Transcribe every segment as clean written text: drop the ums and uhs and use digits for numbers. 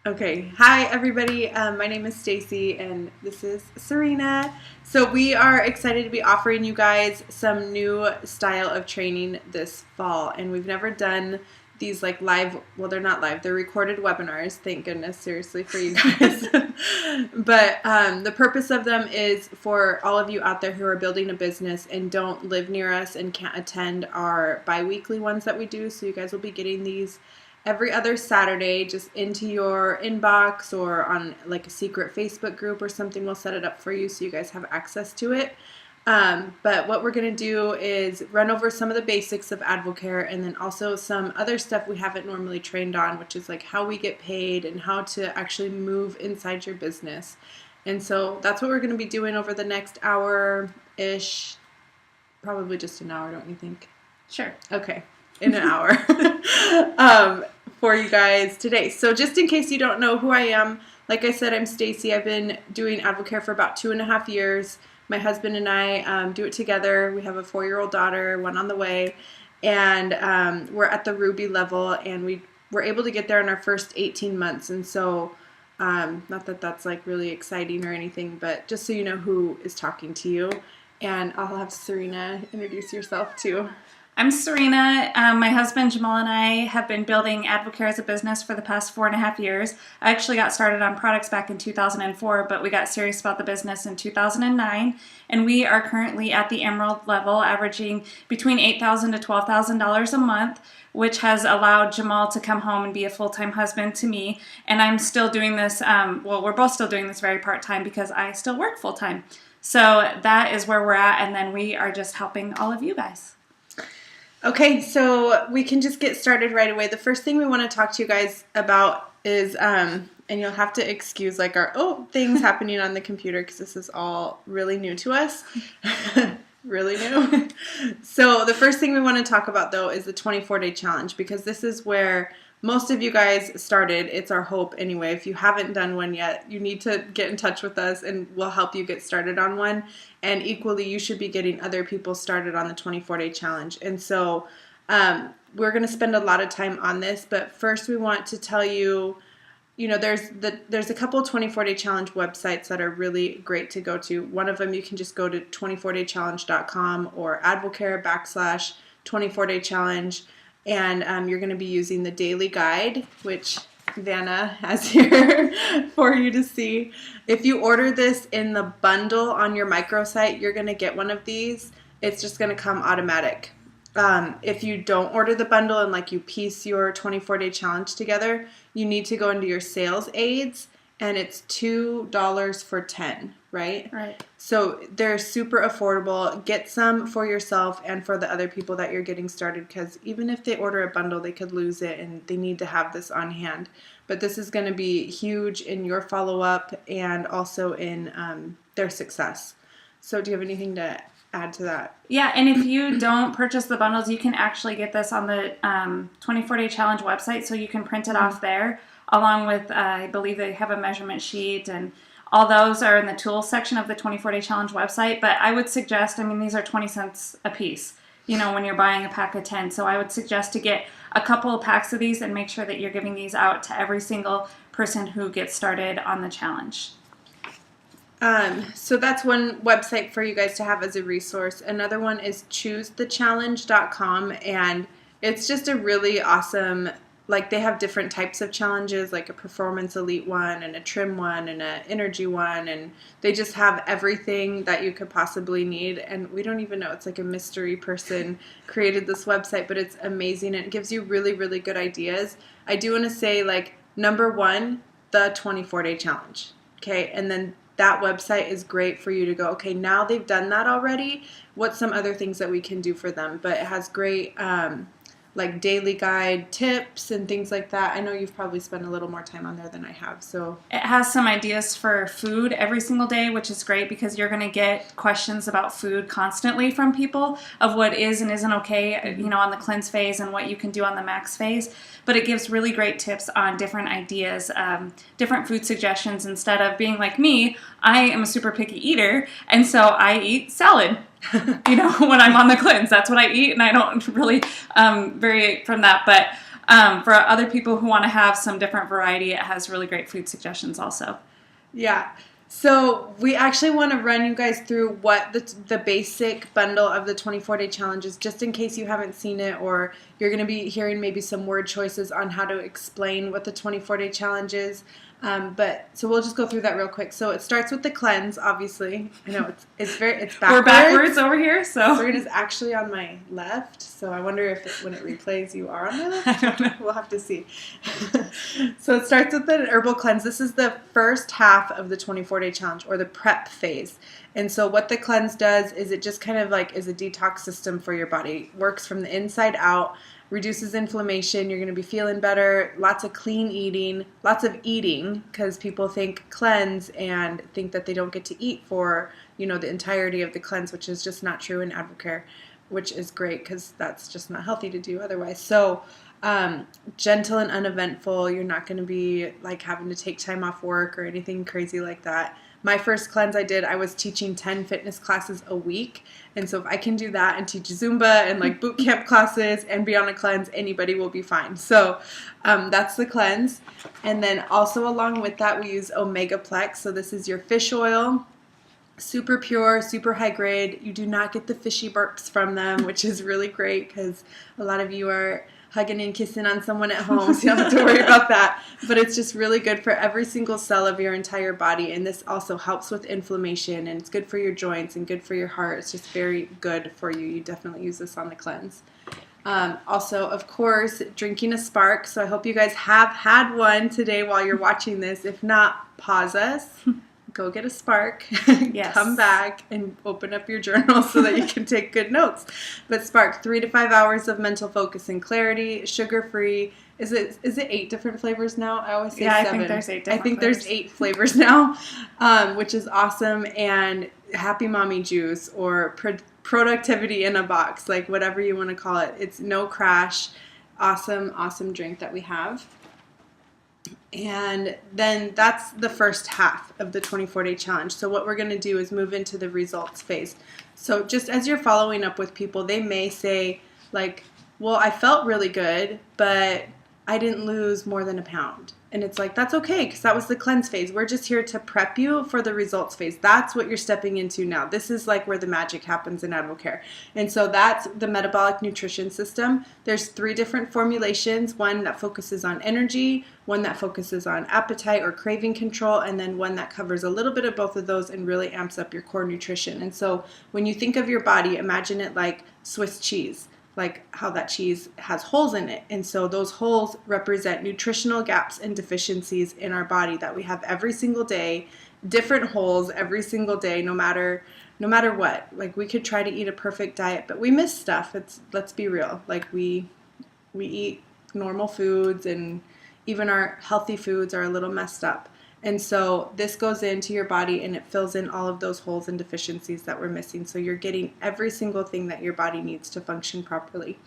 Okay. Hi, everybody. My name is Stacy, and this is Serena. So we are excited to be offering you guys some new style of training this fall, and we've never done these like live. Well, they're not live; they're recorded webinars. Thank goodness, seriously, for you guys. But the purpose of them is for all of you out there who are building a business and don't live near us and can't attend our bi-weekly ones that we do. So you guys will be getting these every other Saturday just into your inbox or on like a secret Facebook group or something. We'll set it up for you so you guys have access to it. But what we're going to do is run over some of the basics of Advocare and then also some other stuff we haven't normally trained on, which is like how we get paid and how to actually move inside your business. And so that's what we're going to be doing over the next hour-ish, probably just an hour, don't you think? Sure. Okay, in an hour. For you guys today. So just in case you don't know who I am, like I said, I'm Stacy. I've been doing Advocare for about 2.5 years. My husband and I do it together. We have a 4-year-old daughter, one on the way, and we're at the Ruby level, and we were able to get there in our first 18 months. And so, not that that's like really exciting or anything, but just so you know who is talking to you. And I'll have Serena introduce yourself too. I'm Serena. My husband Jamal and I have been building Advocare as a business for the past 4.5 years. I actually got started on products back in 2004, but we got serious about the business in 2009. And we are currently at the Emerald level, averaging between $8,000 to $12,000 a month, which has allowed Jamal to come home and be a full-time husband to me. And I'm still doing this, we're both still doing this very part-time because I still work full-time. So that is where we're at, and then we are just helping all of you guys. Okay, so we can just get started right away. The first thing we want to talk to you guys about is, and you'll have to excuse like our things happening on the computer because this is all really new to us. Really new. So the first thing we want to talk about though is the 24-day challenge, because this is where most of you guys started. It's our hope anyway. If you haven't done one yet, you need to get in touch with us and we'll help you get started on one. And equally, you should be getting other people started on the 24-day challenge. And so we're going to spend a lot of time on this. But first, we want to tell you, there's a couple of 24-day challenge websites that are really great to go to. One of them, you can just go to 24daychallenge.com or Advocare/24-day challenge. And you're going to be using the daily guide, which Vanna has here for you to see. If you order this in the bundle on your microsite, you're going to get one of these. It's just going to come automatic. If you don't order the bundle and like you piece your 24-day challenge together, you need to go into your sales aids, and it's $2 for 10, right? Right. So they're super affordable. Get some for yourself and for the other people that you're getting started, because even if they order a bundle, they could lose it and they need to have this on hand. But this is going to be huge in your follow-up and also in their success. So do you have anything to add to that? Yeah, and if you don't purchase the bundles, you can actually get this on the 24-day challenge website, so you can print it off there, along with, I believe they have a measurement sheet, and all those are in the tools section of the 24-day challenge website. But I would suggest, these are 20 cents a piece, when you're buying a pack of 10. So I would suggest to get a couple of packs of these and make sure that you're giving these out to every single person who gets started on the challenge. So that's one website for you guys to have as a resource. Another one is choosethechallenge.com, and it's just a really awesome, like they have different types of challenges, like a performance elite one and a trim one and an energy one, and they just have everything that you could possibly need. And we don't even know, it's like a mystery person created this website, but it's amazing. It gives you really, really good ideas. I do want to say, like, number one, the 24-day challenge. Okay, and then that website is great for you to go, okay, now they've done that already, what's some other things that we can do for them? But it has great like daily guide tips and things like that. I know you've probably spent a little more time on there than I have. So it has some ideas for food every single day, which is great because you're going to get questions about food constantly from people of what is and isn't okay, on the cleanse phase and what you can do on the max phase. But it gives really great tips on different ideas, different food suggestions. Instead of being like me, I am a super picky eater, and so I eat salad. When I'm on the cleanse, that's what I eat, and I don't really vary from that. But For other people who want to have some different variety, it has really great food suggestions also. Yeah. So we actually want to run you guys through what the basic bundle of the 24-day challenge is, just in case you haven't seen it, or you're going to be hearing maybe some word choices on how to explain what the 24-day challenge is. So we'll just go through that real quick. So it starts with the cleanse, obviously. I know it's backwards. We're backwards over here, so Serena's actually on my left. So I wonder if when it replays, you are on my left. I don't know. We'll have to see. So it starts with an herbal cleanse. This is the first half of the 24-day challenge, or the prep phase. And so what the cleanse does is it just kind of like is a detox system for your body. It works from the inside out. Reduces inflammation. You're going to be feeling better. Lots of clean eating. Lots of eating, because people think cleanse and think that they don't get to eat for, the entirety of the cleanse, which is just not true in Advocare, which is great because that's just not healthy to do otherwise. So gentle and uneventful. You're not going to be like having to take time off work or anything crazy like that. My first cleanse I was teaching 10 fitness classes a week. And so if I can do that and teach Zumba and like boot camp classes and be on a cleanse, anybody will be fine. So that's the cleanse. And then also along with that, we use Omegaplex. So this is your fish oil, super pure, super high grade. You do not get the fishy burps from them, which is really great because a lot of you are hugging and kissing on someone at home, so you don't have to worry about that. But it's just really good for every single cell of your entire body, and this also helps with inflammation, and it's good for your joints and good for your heart. It's just very good for you. You definitely use this on the cleanse. Also, of course, drinking a Spark. So I hope you guys have had one today while you're watching this. If not, pause us. Go get a Spark, Yes. Come back and open up your journal so that you can take good notes. But Spark, 3 to 5 hours of mental focus and clarity, sugar-free. Is it 8 different flavors now? I always say 7. I think there's 8 different flavors. There's 8 flavors now, which is awesome. And Happy Mommy Juice, or productivity in a box, like whatever you want to call it. It's no crash. Awesome drink that we have. And then that's the first half of the 24-day challenge. So what we're going to do is move into the results phase. So just as you're following up with people, they may say like, well, I felt really good, but I didn't lose more than a pound. And it's like, that's okay, because that was the cleanse phase. We're just here to prep you for the results phase. That's what you're stepping into now. This is like where the magic happens in Advocare. And so that's the metabolic nutrition system. There's 3 different formulations, one that focuses on energy, one that focuses on appetite or craving control, and then one that covers a little bit of both of those and really amps up your core nutrition. And so when you think of your body, imagine it like Swiss cheese, like how that cheese has holes in it. And so those holes represent nutritional gaps and deficiencies in our body that we have every single day, different holes every single day, no matter what. Like we could try to eat a perfect diet, but we miss stuff. Let's be real. Like we eat normal foods, and even our healthy foods are a little messed up. And so this goes into your body and it fills in all of those holes and deficiencies that we're missing. So you're getting every single thing that your body needs to function properly.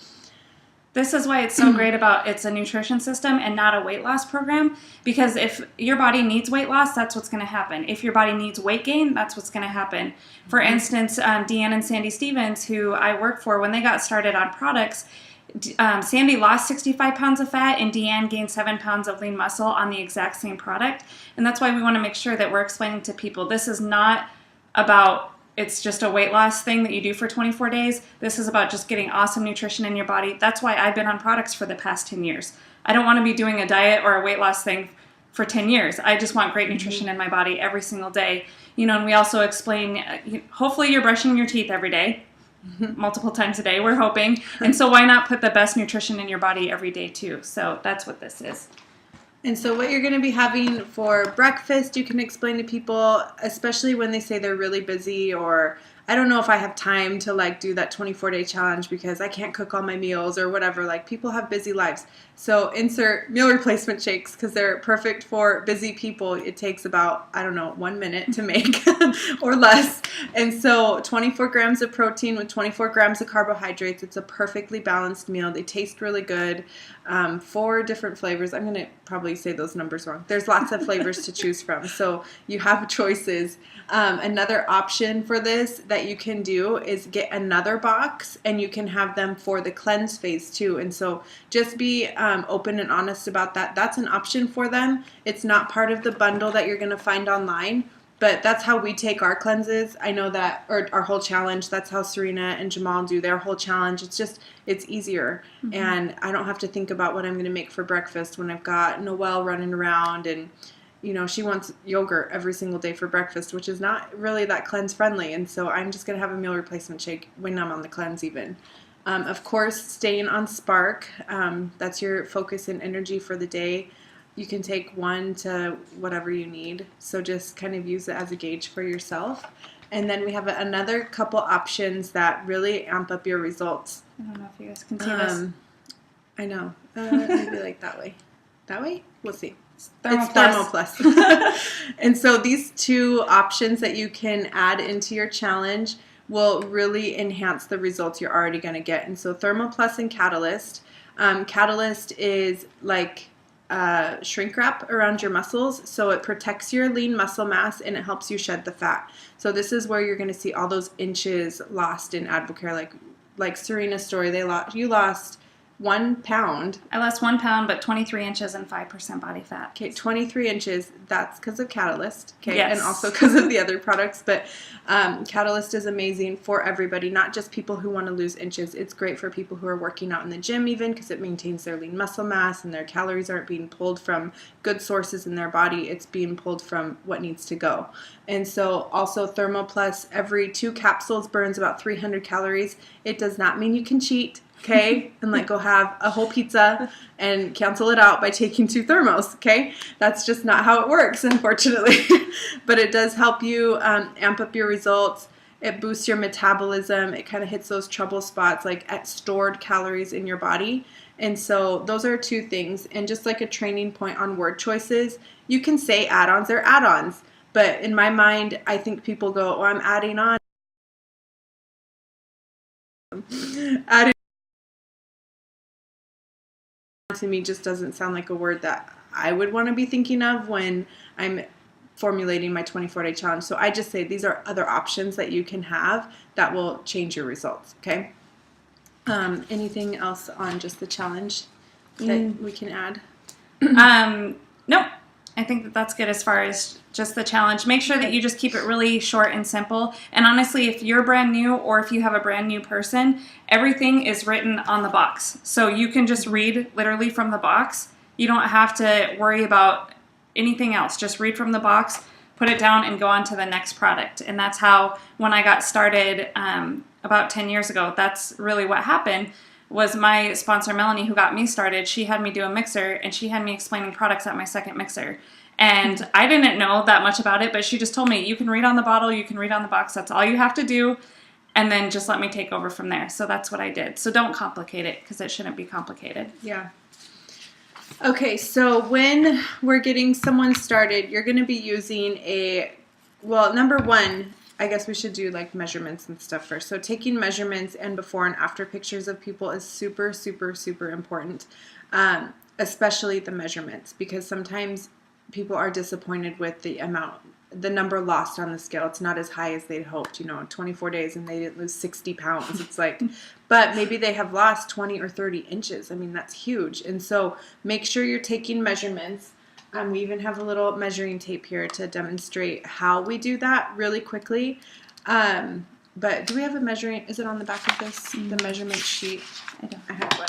This is why it's so great about it's a nutrition system and not a weight loss program, because if your body needs weight loss, that's what's going to happen. If your body needs weight gain, that's what's going to happen. For instance, Deanne and Sandy Stevens, who I work for, when they got started on products, Sandy lost 65 pounds of fat and Deanne gained 7 pounds of lean muscle on the exact same product. And that's why we want to make sure that we're explaining to people this is not about it's just a weight loss thing that you do for 24 days. This is about just getting awesome nutrition in your body. That's why I've been on products for the past 10 years. I don't want to be doing a diet or a weight loss thing for 10 years. I just want great nutrition in my body every single day. And we also explain, hopefully you're brushing your teeth every day. Multiple times a day, we're hoping. And so why not put the best nutrition in your body every day too? So that's what this is. And so what you're going to be having for breakfast, you can explain to people, especially when they say they're really busy, or I don't know if I have time to like do that 24-day challenge because I can't cook all my meals or whatever. Like people have busy lives. So insert meal replacement shakes because they're perfect for busy people. It takes about, 1 minute to make or less. And so 24 grams of protein with 24 grams of carbohydrates. It's a perfectly balanced meal. They taste really good. 4 different flavors. I'm going to probably say those numbers wrong. There's lots of flavors to choose from. So you have choices. Another option for this that you can do is get another box, and you can have them for the cleanse phase too. And so just be open and honest about that, that's an option for them. It's not part of the bundle that you're going to find online, but that's how we take our cleanses. I know that, or our whole challenge, that's how Serena and Jamal do their whole challenge. It's easier. Mm-hmm. And I don't have to think about what I'm going to make for breakfast when I've got Noelle running around and, you know, she wants yogurt every single day for breakfast, which is not really that cleanse friendly. And so I'm just going to have a meal replacement shake when I'm on the cleanse even. Of course, staying on Spark, that's your focus and energy for the day. You can take one to whatever you need. So just kind of use it as a gauge for yourself. And then we have another couple options that really amp up your results. I don't know if you guys can see this. I know. Maybe like that way. That way? We'll see. It's Thermoplus. And so these two options that you can add into your challenge will really enhance the results you're already going to get. And so Thermoplus and Catalyst. Catalyst is like shrink wrap around your muscles, so it protects your lean muscle mass and it helps you shed the fat. So this is where you're going to see all those inches lost in Advocare, like Serena's story. You lost 1 pound. I lost 1 pound, but 23 inches and 5% body fat. Okay, 23 inches. That's because of Catalyst. Okay, yes. And also because of the other products. But Catalyst is amazing for everybody, not just people who want to lose inches. It's great for people who are working out in the gym even because it maintains their lean muscle mass and their calories aren't being pulled from good sources in their body. It's being pulled from what needs to go. And so also Thermoplus, every 2 capsules burns about 300 calories. It does not mean you can cheat. Okay, and go have a whole pizza and cancel it out by taking 2 thermos, okay? That's just not how it works, unfortunately. But it does help you amp up your results. It boosts your metabolism. It kind of hits those trouble spots, like at stored calories in your body. And so those are 2 things. And just like a training point on word choices, you can say add-ons or add-ons. But in my mind, I think people go, oh, I'm adding on. Adding to me just doesn't sound like a word that I would want to be thinking of when I'm formulating my 24-day challenge. So I just say these are other options that you can have that will change your results, okay? Anything else on just the challenge that we can add? Nope. I think that's good as far as just the challenge. Make sure that you just keep it really short and simple. And honestly, if you're brand new or if you have a brand new person, everything is written on the box. So you can just read literally from the box. You don't have to worry about anything else. Just read from the box, put it down, and go on to the next product. And that's how, when I got started about 10 years ago, that's really what happened. Was my sponsor, Melanie, who got me started. She had me do a mixer, and she had me explaining products at my second mixer. And I didn't know that much about it, but she just told me, you can read on the bottle, you can read on the box, that's all you have to do, and then just let me take over from there. So that's what I did. So don't complicate it, because it shouldn't be complicated. Yeah. Okay, so when we're getting someone started, you're going to be using number one, I guess we should do measurements and stuff first. So taking measurements and before and after pictures of people is super, super, super important, especially the measurements, because sometimes people are disappointed with the number lost on the scale. It's not as high as they'd hoped, 24 days and they didn't lose 60 pounds. It's but maybe they have lost 20 or 30 inches. I mean, that's huge. And so make sure you're taking measurements. We even have a little measuring tape here to demonstrate how we do that really quickly. But do we have is it on the back of this, the measurement sheet? I don't. I have one.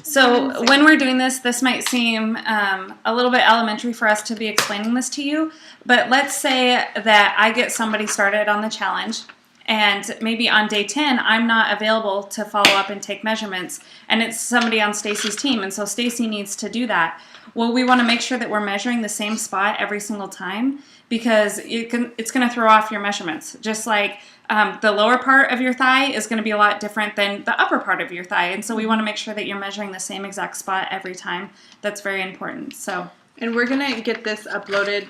So when we're doing this might seem a little bit elementary for us to be explaining this to you, but let's say that I get somebody started on the challenge, and maybe on day 10, I'm not available to follow up and take measurements, and it's somebody on Stacy's team, and so Stacy needs to do that. Well, we want to make sure that we're measuring the same spot every single time, because it's going to throw off your measurements. Just like the lower part of your thigh is going to be a lot different than the upper part of your thigh, and so we want to make sure that you're measuring the same exact spot every time. That's very important. And we're going to get this uploaded.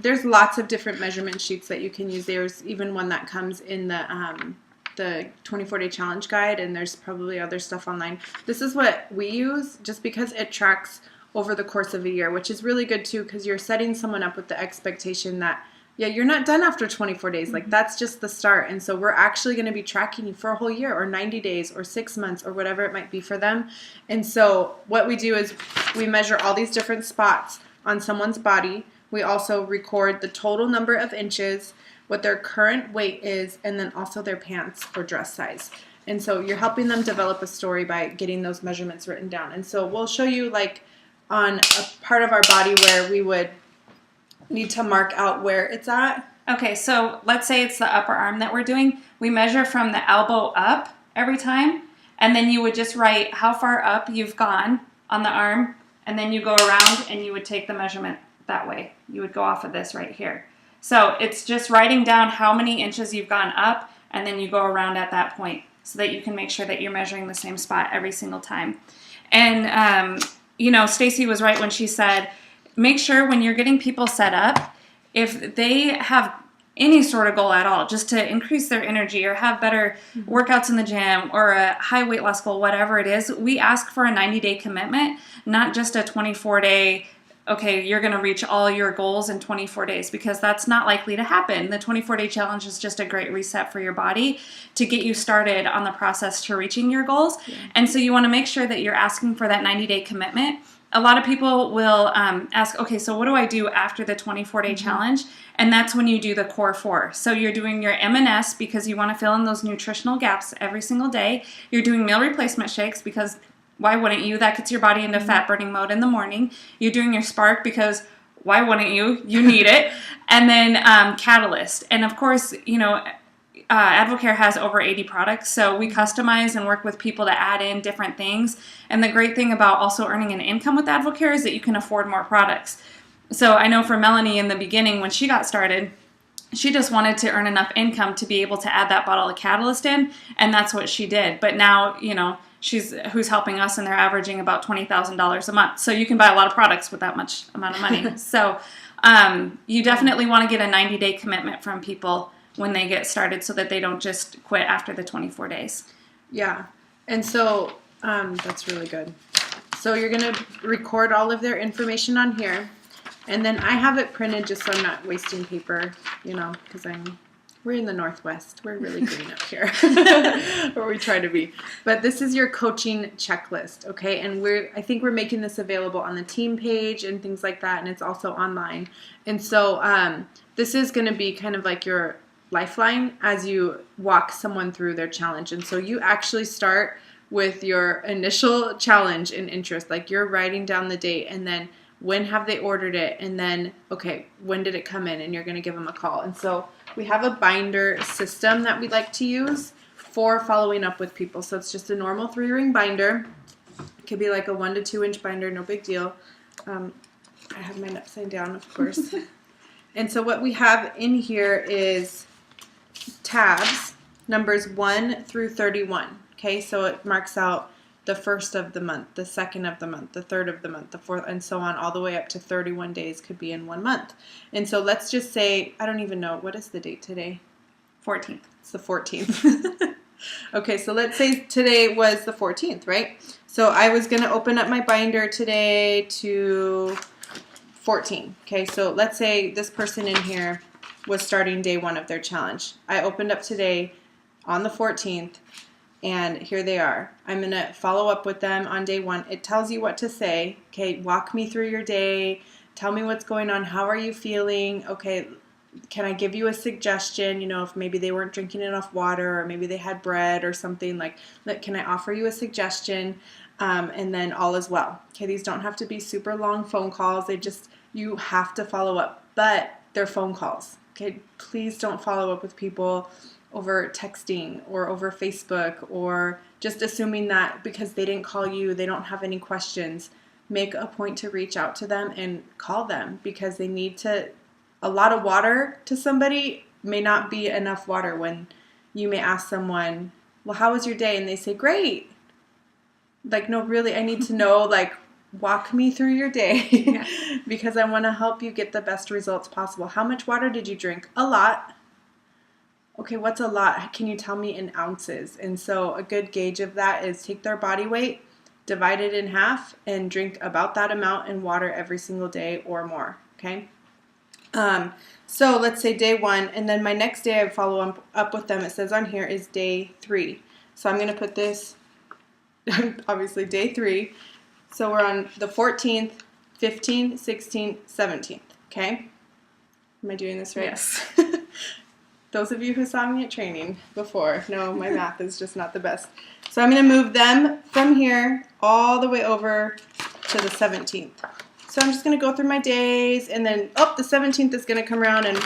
There's lots of different measurement sheets that you can use. There's even one that comes in the 24-day challenge guide, and there's probably other stuff online. This is what we use just because it tracks over the course of a year, which is really good too, because you're setting someone up with the expectation that Yeah, you're not done after 24 days. Like, that's just the start. And so we're actually going to be tracking you for a whole year or 90 days or 6 months or whatever it might be for them. And so what we do is we measure all these different spots on someone's body. We also record the total number of inches, what their current weight is, and then also their pants or dress size. And so you're helping them develop a story by getting those measurements written down. And so we'll show you, like, on a part of our body where we would need to mark out where it's at. Okay, so let's say it's the upper arm that we're doing. We measure from the elbow up every time, and then you would just write how far up you've gone on the arm, and then you go around and you would take the measurement that way. You would go off of this right here. So it's just writing down how many inches you've gone up, and then you go around at that point so that you can make sure that you're measuring the same spot every single time. And, Stacy was right when she said, make sure when you're getting people set up, if they have any sort of goal at all, just to increase their energy or have better workouts in the gym or a high weight loss goal, whatever it is, we ask for a 90-day commitment, not just a 24-day, okay, you're going to reach all your goals in 24 days, because that's not likely to happen. The 24-day challenge is just a great reset for your body to get you started on the process to reaching your goals. Yeah. And so you want to make sure that you're asking for that 90-day commitment. A lot of people will ask, okay, so what do I do after the 24-day challenge? And that's when you do the core 4. So you're doing your M&S because you want to fill in those nutritional gaps every single day. You're doing meal replacement shakes because why wouldn't you? That gets your body into fat burning mode in the morning. You're doing your Spark because why wouldn't you? You need it. And then Catalyst. And of course, Advocare has over 80 products, so we customize and work with people to add in different things. And the great thing about also earning an income with Advocare is that you can afford more products. So I know for Melanie in the beginning when she got started, she just wanted to earn enough income to be able to add that bottle of Catalyst in, and that's what she did. But now, she's who's helping us, and they're averaging about $20,000 a month. So you can buy a lot of products with that much amount of money. So you definitely want to get a 90-day commitment from people when they get started so that they don't just quit after the 24 days. Yeah. And so that's really good. So you're going to record all of their information on here. And then I have it printed just so I'm not wasting paper, because we're in the Northwest. We're really green up here, or we try to be. But this is your coaching checklist, okay? And I think we're making this available on the team page and things like that, and it's also online. And so this is going to be kind of like your lifeline as you walk someone through their challenge. And so you actually start with your initial challenge and interest, like you're writing down the date, and then when have they ordered it, and then, okay, when did it come in, and you're going to give them a call. And so we have a binder system that we like to use for following up with people. So it's just a normal 3-ring binder. It could be like a 1 to 2 inch binder, no big deal. I have mine upside down, of course. And so what we have in here is tabs, numbers 1 through 31. Okay, so it marks out the first of the month, the second of the month, the third of the month, the fourth, and so on, all the way up to 31 days could be in 1 month. And so let's just say, I don't even know, what is the date today? 14th. It's the 14th. Okay, so let's say today was the 14th, right? So I was going to open up my binder today to 14. Okay, so let's say this person in here was starting day 1 of their challenge. I opened up today on the 14th. And here they are. I'm going to follow up with them on day 1. It tells you what to say. Okay, walk me through your day. Tell me what's going on. How are you feeling? Okay, can I give you a suggestion? If maybe they weren't drinking enough water, or maybe they had bread or something, like, can I offer you a suggestion? And then all is well. Okay, these don't have to be super long phone calls. You have to follow up, but they're phone calls. Okay, please don't follow up with people over texting or over Facebook, or just assuming that because they didn't call you, they don't have any questions. Make a point to reach out to them and call them, because they need to. A lot of water to somebody may not be enough water. When you may ask someone, well, how was your day? And they say, great. Like, no, really, I need to know, like, walk me through your day. Yeah. Because I want to help you get the best results possible. How much water did you drink? A lot. Okay, what's a lot? Can you tell me in ounces? And so a good gauge of that is take their body weight, divide it in half, and drink about that amount in water every single day or more, okay? So let's say day 1, and then my next day I follow up with them. It says on here is day 3. So I'm going to put this, obviously, day 3. So we're on the 14th, 15th, 16th, 17th. Okay? Am I doing this right? Yes. Those of you who saw me at training before know my math is just not the best. So I'm going to move them from here all the way over to the 17th. So I'm just going to go through my days, and then, the 17th is going to come around, and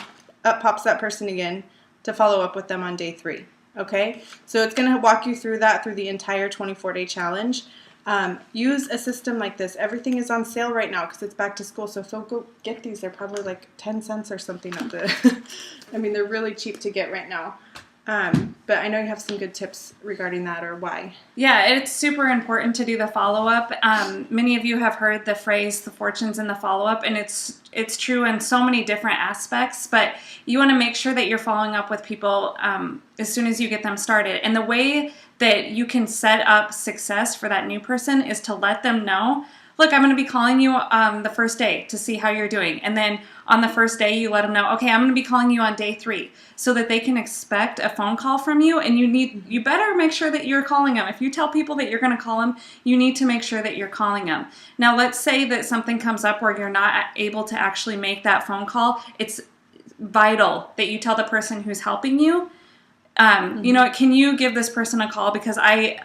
up pops that person again to follow up with them on day 3. Okay? So it's going to walk you through that through the entire 24-day challenge. Use a system like this. Everything is on sale right now because it's back to school. So if you'll go get these, they're probably like 10 cents or something at the I mean, they're really cheap to get right now. But I know you have some good tips regarding that, or why. Yeah, it's super important to do the follow-up. Many of you have heard the phrase, the fortune's in the follow-up, and it's true in so many different aspects, but you want to make sure that you're following up with people as soon as you get them started. And the way that you can set up success for that new person is to let them know, look, I'm going to be calling you the first day to see how you're doing. And then on the first day, you let them know, okay, I'm going to be calling you on day 3, so that they can expect a phone call from you. And you better make sure that you're calling them. If you tell people that you're going to call them, you need to make sure that you're calling them. Now, let's say that something comes up where you're not able to actually make that phone call. It's vital that you tell the person who's helping you, can you give this person a call, because I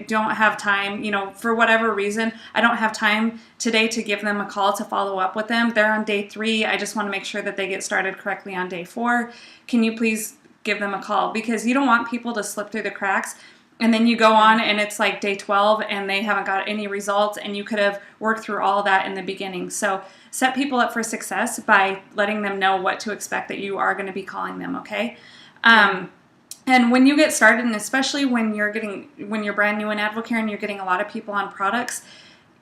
don't have time, for whatever reason, I don't have time today to give them a call to follow up with them. They're on day 3. I just want to make sure that they get started correctly on day 4. Can you please give them a call? Because you don't want people to slip through the cracks, and then you go on and it's like day 12 and they haven't got any results, and you could have worked through all that in the beginning. So set people up for success by letting them know what to expect, that you are going to be calling them, okay? And when you get started, and especially when you're brand new in AdvoCare and you're getting a lot of people on products,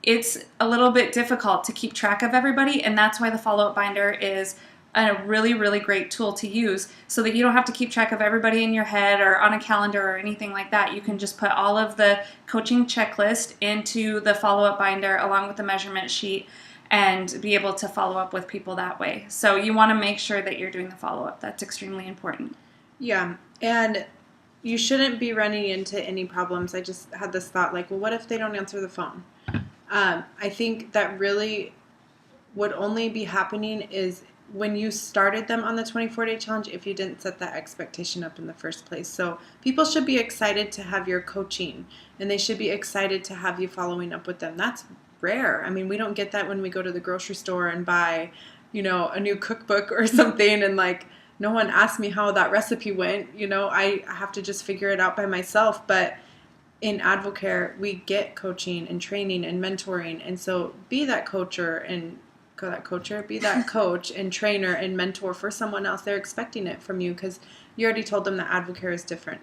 it's a little bit difficult to keep track of everybody, and that's why the follow-up binder is a really, really great tool to use, so that you don't have to keep track of everybody in your head or on a calendar or anything like that. You can just put all of the coaching checklist into the follow-up binder along with the measurement sheet and be able to follow up with people that way. So you want to make sure that you're doing the follow-up. That's extremely important. Yeah, and you shouldn't be running into any problems. I just had this thought, like, well, what if they don't answer the phone? I think that really would only be happening is when you started them on the 24-day challenge, if you didn't set that expectation up in the first place. So people should be excited to have your coaching, and they should be excited to have you following up with them. That's rare. I mean, we don't get that when we go to the grocery store and buy, a new cookbook or something, and no one asked me how that recipe went. I have to just figure it out by myself. But in AdvoCare, we get coaching and training and mentoring. And so be that coach and trainer and mentor for someone else. They're expecting it from you because you already told them that AdvoCare is different.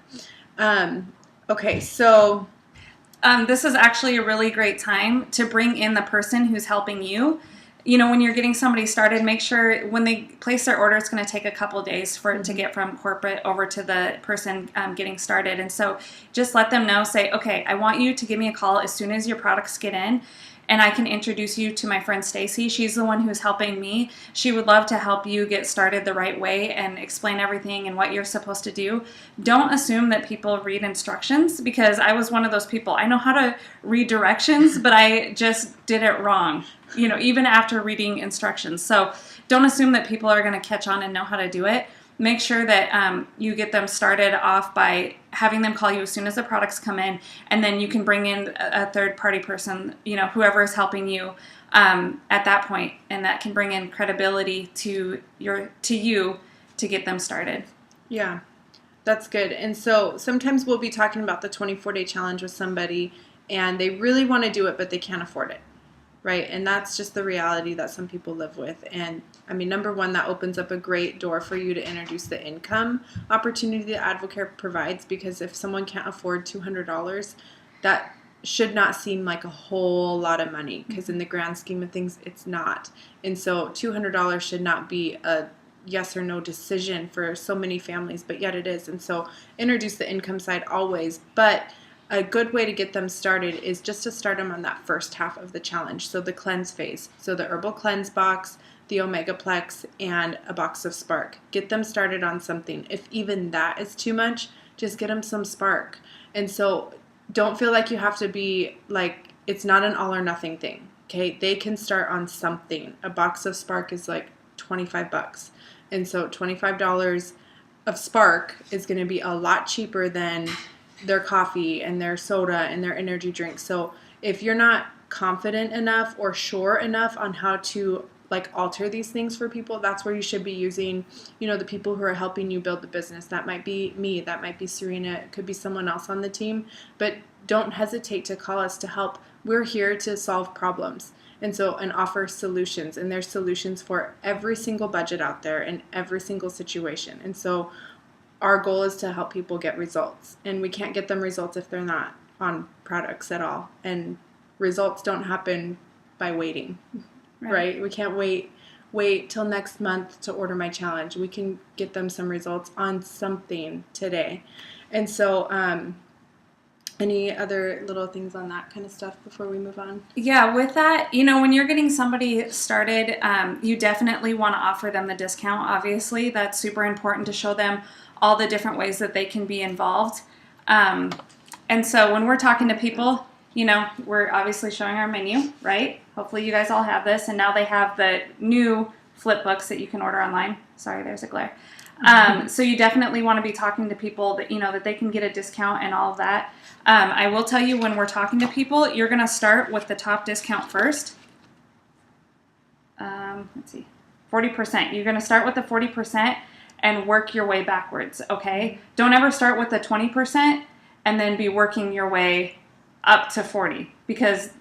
Okay, so this is actually a really great time to bring in the person who's helping you. When you're getting somebody started, make sure when they place their order, it's going to take a couple days for it to get from corporate over to the person getting started. And so just let them know, say, okay, I want you to give me a call as soon as your products get in, and I can introduce you to my friend Stacy. She's the one who's helping me. She would love to help you get started the right way and explain everything and what you're supposed to do. Don't assume that people read instructions, because I was one of those people. I know how to read directions, but I just did it wrong, even after reading instructions. So don't assume that people are going to catch on and know how to do it. Make sure that you get them started off by having them call you as soon as the products come in, and then you can bring in a third-party person, whoever is helping you at that point, and that can bring in credibility to you to get them started. Yeah, that's good. And so sometimes we'll be talking about the 24-day challenge with somebody, and they really want to do it, but they can't afford it. Right, and that's just the reality that some people live with. And I mean, number one, that opens up a great door for you to introduce the income opportunity that AdvoCare provides, because if someone can't afford $200, that should not seem like a whole lot of money, because in the grand scheme of things, it's not. And so $200 should not be a yes or no decision for so many families, but yet it is. And so introduce the income side always. But a good way to get them started is just to start them on that first half of the challenge. So the cleanse phase. So the herbal cleanse box, the Omegaplex, and a box of Spark. Get them started on something. If even that is too much, just get them some Spark. And so don't feel like you have to be like, it's not an all or nothing thing. Okay, they can start on something. A box of Spark is like $25. And so $25 of Spark is going to be a lot cheaper than their coffee and their soda and their energy drink. So if you're not confident enough or sure enough on how to like alter these things for people, that's where you should be using, the people who are helping you build the business. That might be me, that might be Serena, it could be someone else on the team, but don't hesitate to call us to help. We're here to solve problems and offer solutions, and there's solutions for every single budget out there in every single situation. And so our goal is to help people get results, and we can't get them results if they're not on products at all. And results don't happen by waiting, right? We can't wait till next month to order my challenge. We can get them some results on something today. And so any other little things on that kind of stuff before we move on? Yeah, with that, when you're getting somebody started, you definitely want to offer them the discount. Obviously, that's super important to show them all the different ways that they can be involved. And so when we're talking to people, we're obviously showing our menu, right? Hopefully you guys all have this. And now they have the new flip books that you can order online. Sorry, there's a glare. So you definitely want to be talking to people that, that they can get a discount and all of that. I will tell you, when we're talking to people, you're going to start with the top discount first. Let's see, 40%. You're going to start with the 40% and work your way backwards, okay? Don't ever start with the 20% and then be working your way up to 40, because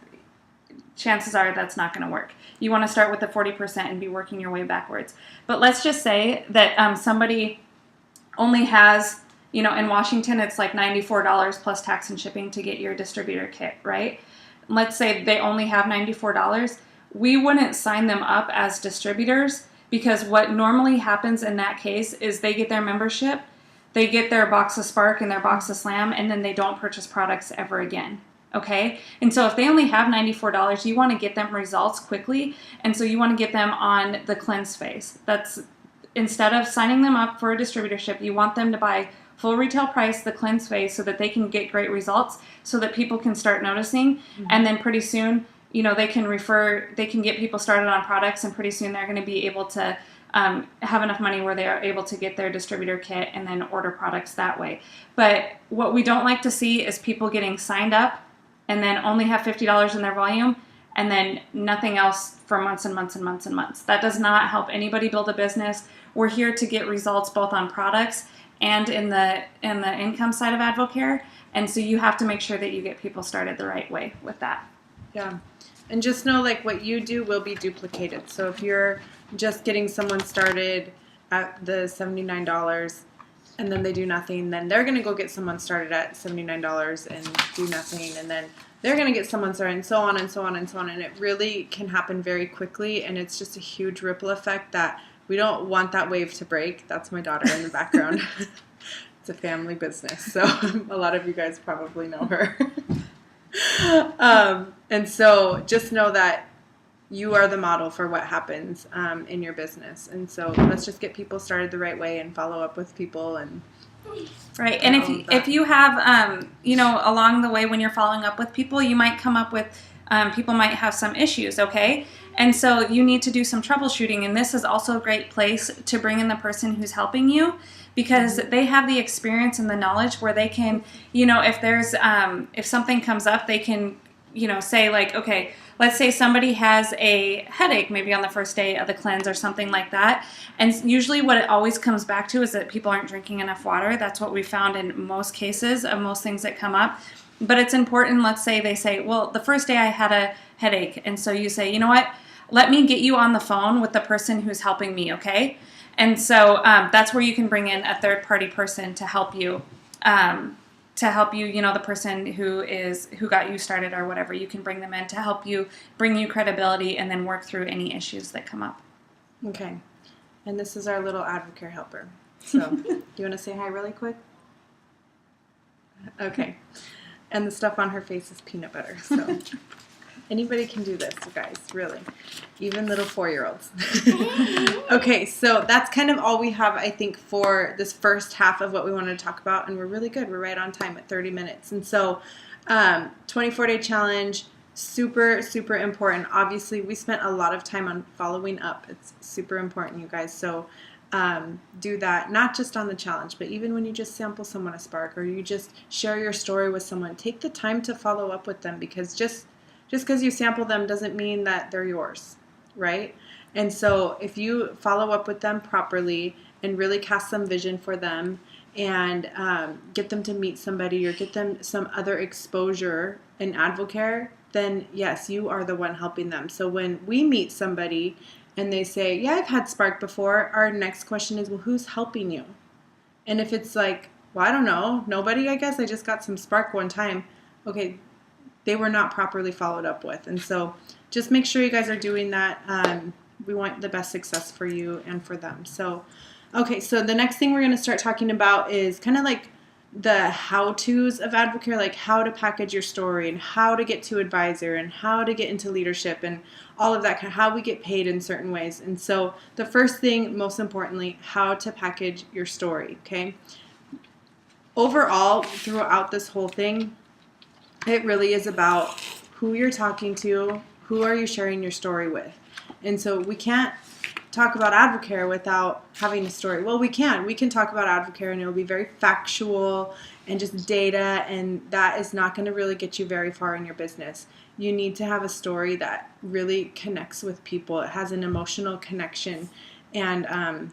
chances are that's not going to work. You want to start with the 40% and be working your way backwards. But let's just say that somebody only has, in Washington, it's like $94 plus tax and shipping to get your distributor kit, right? Let's say they only have $94. We wouldn't sign them up as distributors, because what normally happens in that case is they get their membership, they get their box of Spark and their box of Slam, and then they don't purchase products ever again. Okay? And so if they only have $94, you want to get them results quickly. And so you want to get them on the cleanse phase. That's, instead of signing them up for a distributorship, you want them to buy full retail price, the cleanse phase, so that they can get great results, so that people can start noticing. Mm-hmm. And then pretty soon, they can get people started on products, and pretty soon they're going to be able to have enough money where they are able to get their distributor kit and then order products that way. But what we don't like to see is people getting signed up and then only have $50 in their volume, and then nothing else for months and months and months and months. That does not help anybody build a business. We're here to get results both on products and in the income side of Advocare, and so you have to make sure that you get people started the right way with that. Yeah, and just know, like, what you do will be duplicated. So if you're just getting someone started at the $79 and then they do nothing, then they're going to go get someone started at $79 and do nothing, and then they're going to get someone started, and so on and so on and so on. And it really can happen very quickly, and it's just a huge ripple effect that we don't want that wave to break. That's my daughter in the background. It's a family business, so a lot of you guys probably know her. And so just know that you are the model for what happens in your business. And so let's just get people started the right way and follow up with people. And right. And if you have, along the way when you're following up with people, you might come up with, people might have some issues, okay? And so you need to do some troubleshooting. And this is also a great place to bring in the person who's helping you, because they have the experience and the knowledge where they can, if there's, if something comes up, they can, say like, okay, let's say somebody has a headache maybe on the first day of the cleanse or something like that. And usually what it always comes back to is that people aren't drinking enough water. That's what we found in most cases of most things that come up. But it's important, let's say they say, well, the first day I had a headache. And so you say, you know what, let me get you on the phone with the person who's helping me, okay? And so that's where you can bring in a third-party person to help you, the person who got you started or whatever. You can bring them in to help you, bring you credibility, and then work through any issues that come up. Okay. And this is our little Advocare helper. So do you want to say hi really quick? Okay. And the stuff on her face is peanut butter. So anybody can do this, you guys, really. Even little 4-year-olds. Okay, so that's kind of all we have, I think, for this first half of what we wanted to talk about. And we're really good. We're right on time at 30 minutes. And so 24-day challenge, super, super important. Obviously, we spent a lot of time on following up. It's super important, you guys. So do that, not just on the challenge, but even when you just sample someone a spark or you just share your story with someone, take the time to follow up with them, because just because you sample them doesn't mean that they're yours, right? And so if you follow up with them properly and really cast some vision for them and get them to meet somebody or get them some other exposure in Advocare, then yes, you are the one helping them. So when we meet somebody and they say, yeah, I've had Spark before, our next question is, well, who's helping you? And if it's like, well, I don't know, nobody, I guess I just got some Spark one time. Okay, they were not properly followed up with. And so just make sure you guys are doing that. We want the best success for you and for them. So, okay, so the next thing we're going to start talking about is kind of like the how-tos of Advocare, like how to package your story and how to get to advisor and how to get into leadership and all of that, kind of how we get paid in certain ways. And so the first thing, most importantly, how to package your story, okay? Overall, throughout this whole thing, it really is about who you're talking to, who are you sharing your story with. And so we can't talk about Advocare without having a story. Well, we can talk about Advocare and it'll be very factual and just data, and that is not going to really get you very far in your business. You need to have a story that really connects with people. It has an emotional connection, and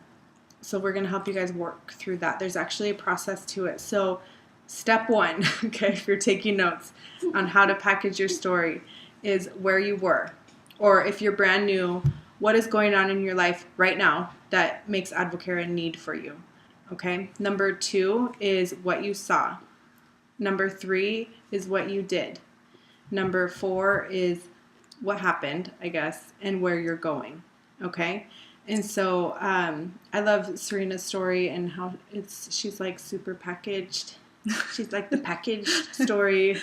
so we're going to help you guys work through that. There's actually a process to it. So step one, okay, if you're taking notes on how to package your story, is where you were. Or if you're brand new, what is going on in your life right now that makes Advocare a need for you, okay? Number 2 is what you saw. Number 3 is what you did. Number 4 is what happened, I guess, and where you're going, okay? And so I love Serena's story and how she's like super packaged. She's like the packaged story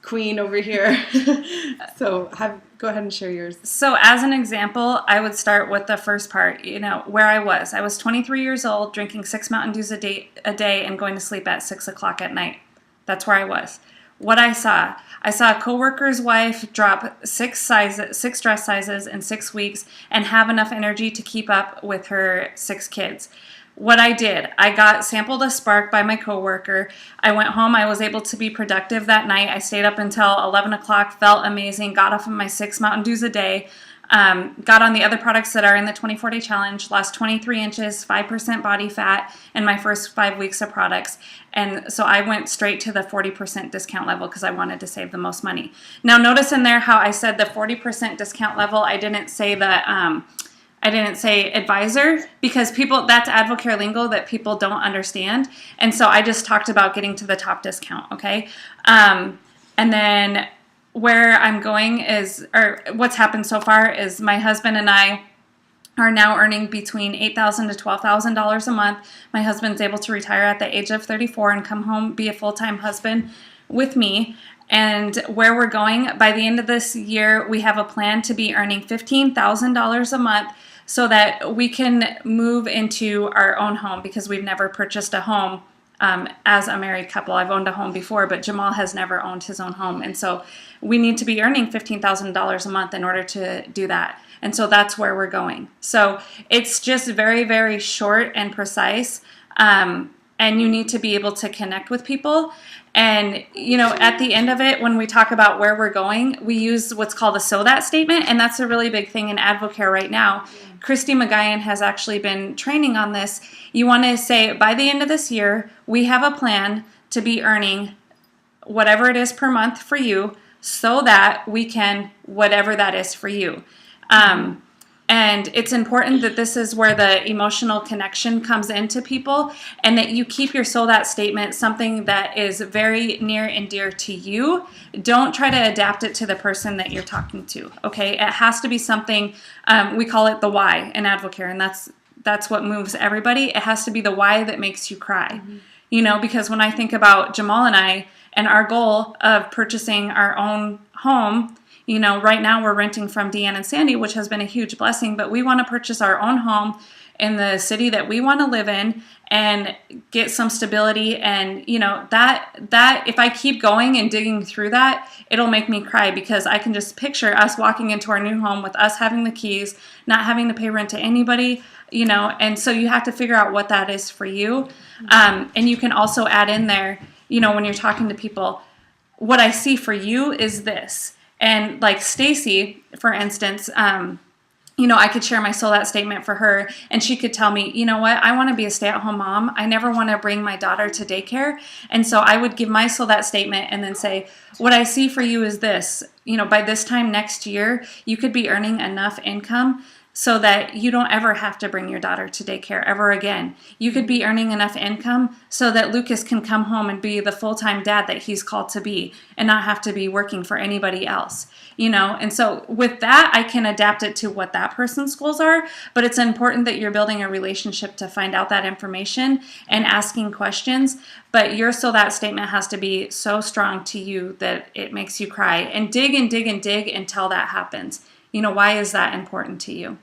queen over here. So go ahead and share yours. So as an example, I would start with the first part, where I was. I was 23 years old, drinking 6 Mountain Dews a day and going to sleep at 6 o'clock at night. That's where I was. What I saw a coworker's wife drop 6 dress sizes in 6 weeks and have enough energy to keep up with her 6 kids. What I did, I got sampled a Spark by my coworker. I went home. I was able to be productive that night. I stayed up until 11 o'clock, felt amazing, got off of my 6 Mountain Dews a day, got on the other products that are in the 24-day challenge, lost 23 inches, 5% body fat in my first 5 weeks of products. And so I went straight to the 40% discount level because I wanted to save the most money. Now notice in there how I said the 40% discount level. I didn't say advisor, because that's Advocare lingo that people don't understand. And so I just talked about getting to the top discount, okay? And then where I'm going or what's happened so far is my husband and I are now earning between $8,000 to $12,000 a month. My husband's able to retire at the age of 34 and come home, be a full-time husband with me. And where we're going, by the end of this year, we have a plan to be earning $15,000 a month so that we can move into our own home, because we've never purchased a home as a married couple. I've owned a home before, but Jamal has never owned his own home. And so we need to be earning $15,000 a month in order to do that. And so that's where we're going. So it's just very, very short and precise. And you need to be able to connect with people. And, at the end of it, when we talk about where we're going, we use what's called a "so that" statement. And that's a really big thing in Advocare right now. Christy McGuyan has actually been training on this. You want to say, by the end of this year, we have a plan to be earning whatever it is per month for you, so that we can, whatever that is for you. And it's important that this is where the emotional connection comes into people, and that you keep your "so that" statement something that is very near and dear to you. Don't try to adapt it to the person that you're talking to, okay? It has to be something, we call it the why in Advocare, and that's what moves everybody. It has to be the why that makes you cry. Mm-hmm. Because when I think about Jamal and I And our goal of purchasing our own home, right now we're renting from Deanne and Sandy, which has been a huge blessing, but we want to purchase our own home in the city that we want to live in and get some stability. And that if I keep going and digging through that, it'll make me cry, because I can just picture us walking into our new home with us having the keys, not having to pay rent to anybody, and so you have to figure out what that is for you. And you can also add in there, when you're talking to people, what I see for you is this. And like Stacy, for instance, I could share my sold out statement for her, and she could tell me, you know what, I want to be a stay-at-home mom. I never want to bring my daughter to daycare. And so I would give my sold out statement and then say, what I see for you is this. By this time next year, you could be earning enough income so that you don't ever have to bring your daughter to daycare ever again. You could be earning enough income so that Lucas can come home and be the full-time dad that he's called to be and not have to be working for anybody else, And so with that, I can adapt it to what that person's goals are, but it's important that you're building a relationship to find out that information and asking questions. But so that statement has to be so strong to you that it makes you cry, and dig and dig and dig until that happens. Why is that important to you?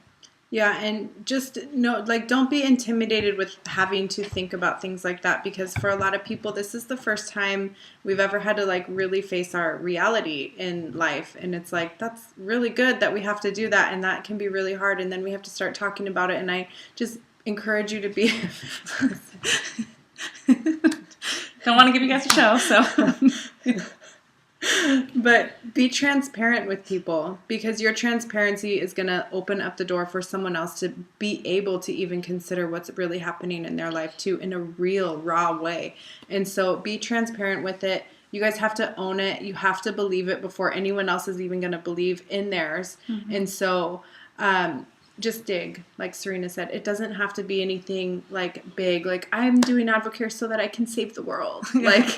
Yeah, and just don't be intimidated with having to think about things like that, because for a lot of people, this is the first time we've ever had to really face our reality in life. And it's that's really good that we have to do that, and that can be really hard. And then we have to start talking about it. And I just encourage you to be... Don't want to give you guys a show, so... But be transparent with people, because your transparency is going to open up the door for someone else to be able to even consider what's really happening in their life too, in a real raw way. And so be transparent with it. You guys have to own it. You have to believe it before anyone else is even going to believe in theirs. Mm-hmm. And so just dig, like Serena said. It doesn't have to be anything big, I'm doing AdvoCare so that I can save the world. Yeah.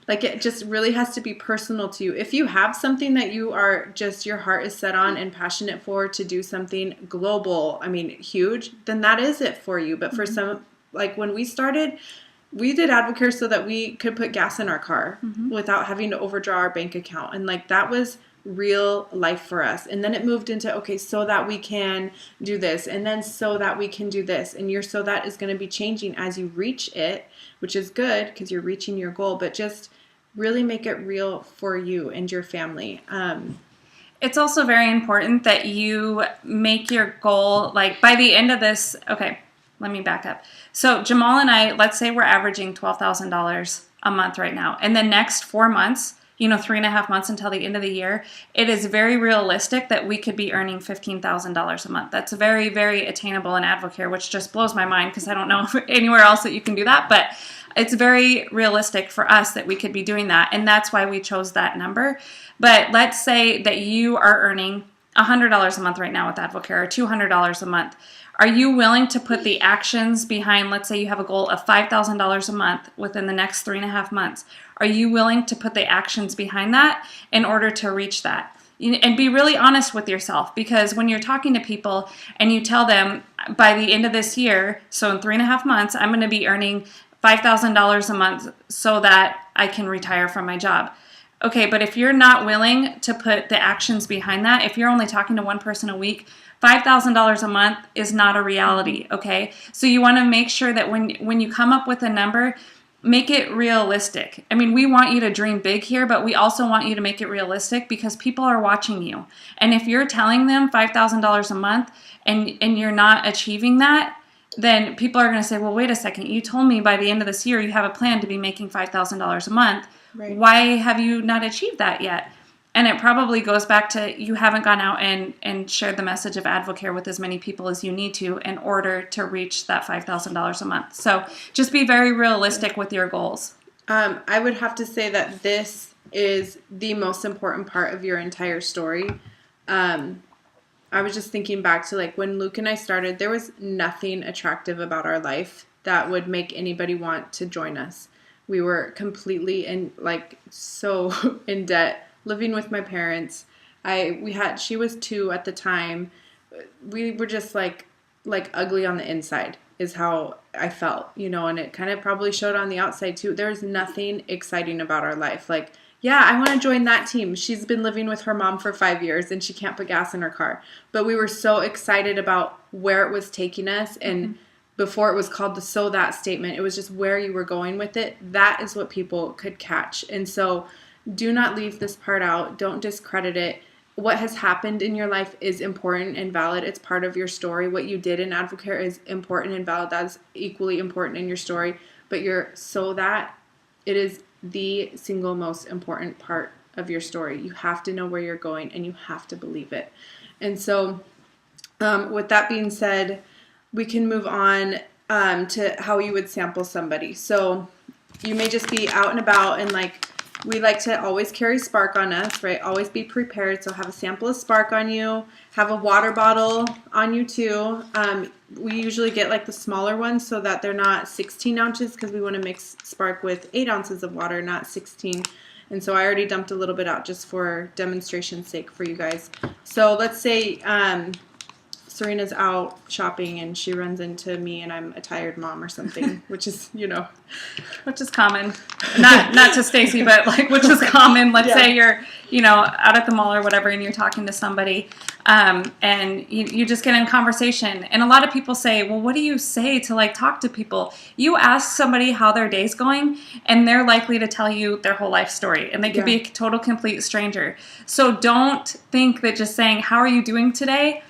It just really has to be personal to you. If you have something that you are your heart is set on and passionate for, to do something global, huge, then that is it for you. But for some, when we started, we did AdvoCare so that we could put gas in our car without having to overdraw our bank account. And that was real life for us. And then it moved into, okay, so that we can do this, and then so that we can do this. And so that is going to be changing as you reach it, which is good because you're reaching your goal, but just really make it real for you and your family. It's also very important that you make your goal, by the end of this, okay, let me back up. So Jamal and I, let's say we're averaging $12,000 a month right now. And the next 4 months, 3.5 months until the end of the year, it is very realistic that we could be earning $15,000 a month. That's very, very attainable in AdvoCare, which just blows my mind because I don't know anywhere else that you can do that. But it's very realistic for us that we could be doing that, and that's why we chose that number. But let's say that you are earning $100 a month right now with AdvoCare, or $200 a month. Are you willing to put the actions behind, let's say you have a goal of $5,000 a month within the next 3.5 months. Are you willing to put the actions behind that in order to reach that? And be really honest with yourself, because when you're talking to people and you tell them by the end of this year, so in 3.5 months, I'm going to be earning $5,000 a month so that I can retire from my job. Okay, but if you're not willing to put the actions behind that, if you're only talking to one person a week, $5,000 a month is not a reality, okay? So you want to make sure that when you come up with a number, make it realistic. We want you to dream big here, but we also want you to make it realistic because people are watching you. And if you're telling them $5,000 a month and you're not achieving that, then people are going to say, well, wait a second, you told me by the end of this year you have a plan to be making $5,000 a month. Right. Why have you not achieved that yet? And it probably goes back to you haven't gone out and shared the message of AdvoCare with as many people as you need to in order to reach that $5,000 a month. So just be very realistic with your goals. I would have to say that this is the most important part of your entire story. I was just thinking back to when Luke and I started, there was nothing attractive about our life that would make anybody want to join us. We were completely so in debt, living with my parents. She was 2 at the time. We were just like ugly on the inside is how I felt, and it kind of probably showed on the outside too. There's nothing exciting about our life. Like, yeah, I want to join that team. She's been living with her mom for 5 years and she can't put gas in her car. But we were so excited about where it was taking us. And before it was called the "so that" statement, it was just where you were going with it. That is what people could catch. And so do not leave this part out. Don't discredit it. What has happened in your life is important and valid. It's part of your story. What you did in Advocare is important and valid. That's equally important in your story. But so that it is the single most important part of your story. You have to know where you're going and you have to believe it. And so with that being said, we can move on to how you would sample somebody. So you may just be out and about, and like, we like to always carry Spark on us, right? Always be prepared. So have a sample of Spark on you. Have a water bottle on you too. We usually get like the smaller ones so that they're not 16 ounces because we want to mix Spark with 8 ounces of water, not 16. And so I already dumped a little bit out just for demonstration's sake for you guys. So let's say Serena's out shopping and she runs into me and I'm a tired mom or something, which is, which is common. Not to Stacy, but like, which is common. Let's say you're, out at the mall or whatever, and you're talking to somebody, and you just get in conversation. And a lot of people say, well, what do you say to like talk to people? You ask somebody how their day's going, and they're likely to tell you their whole life story, and they could be a total complete stranger. So don't think that just saying, how are you doing today?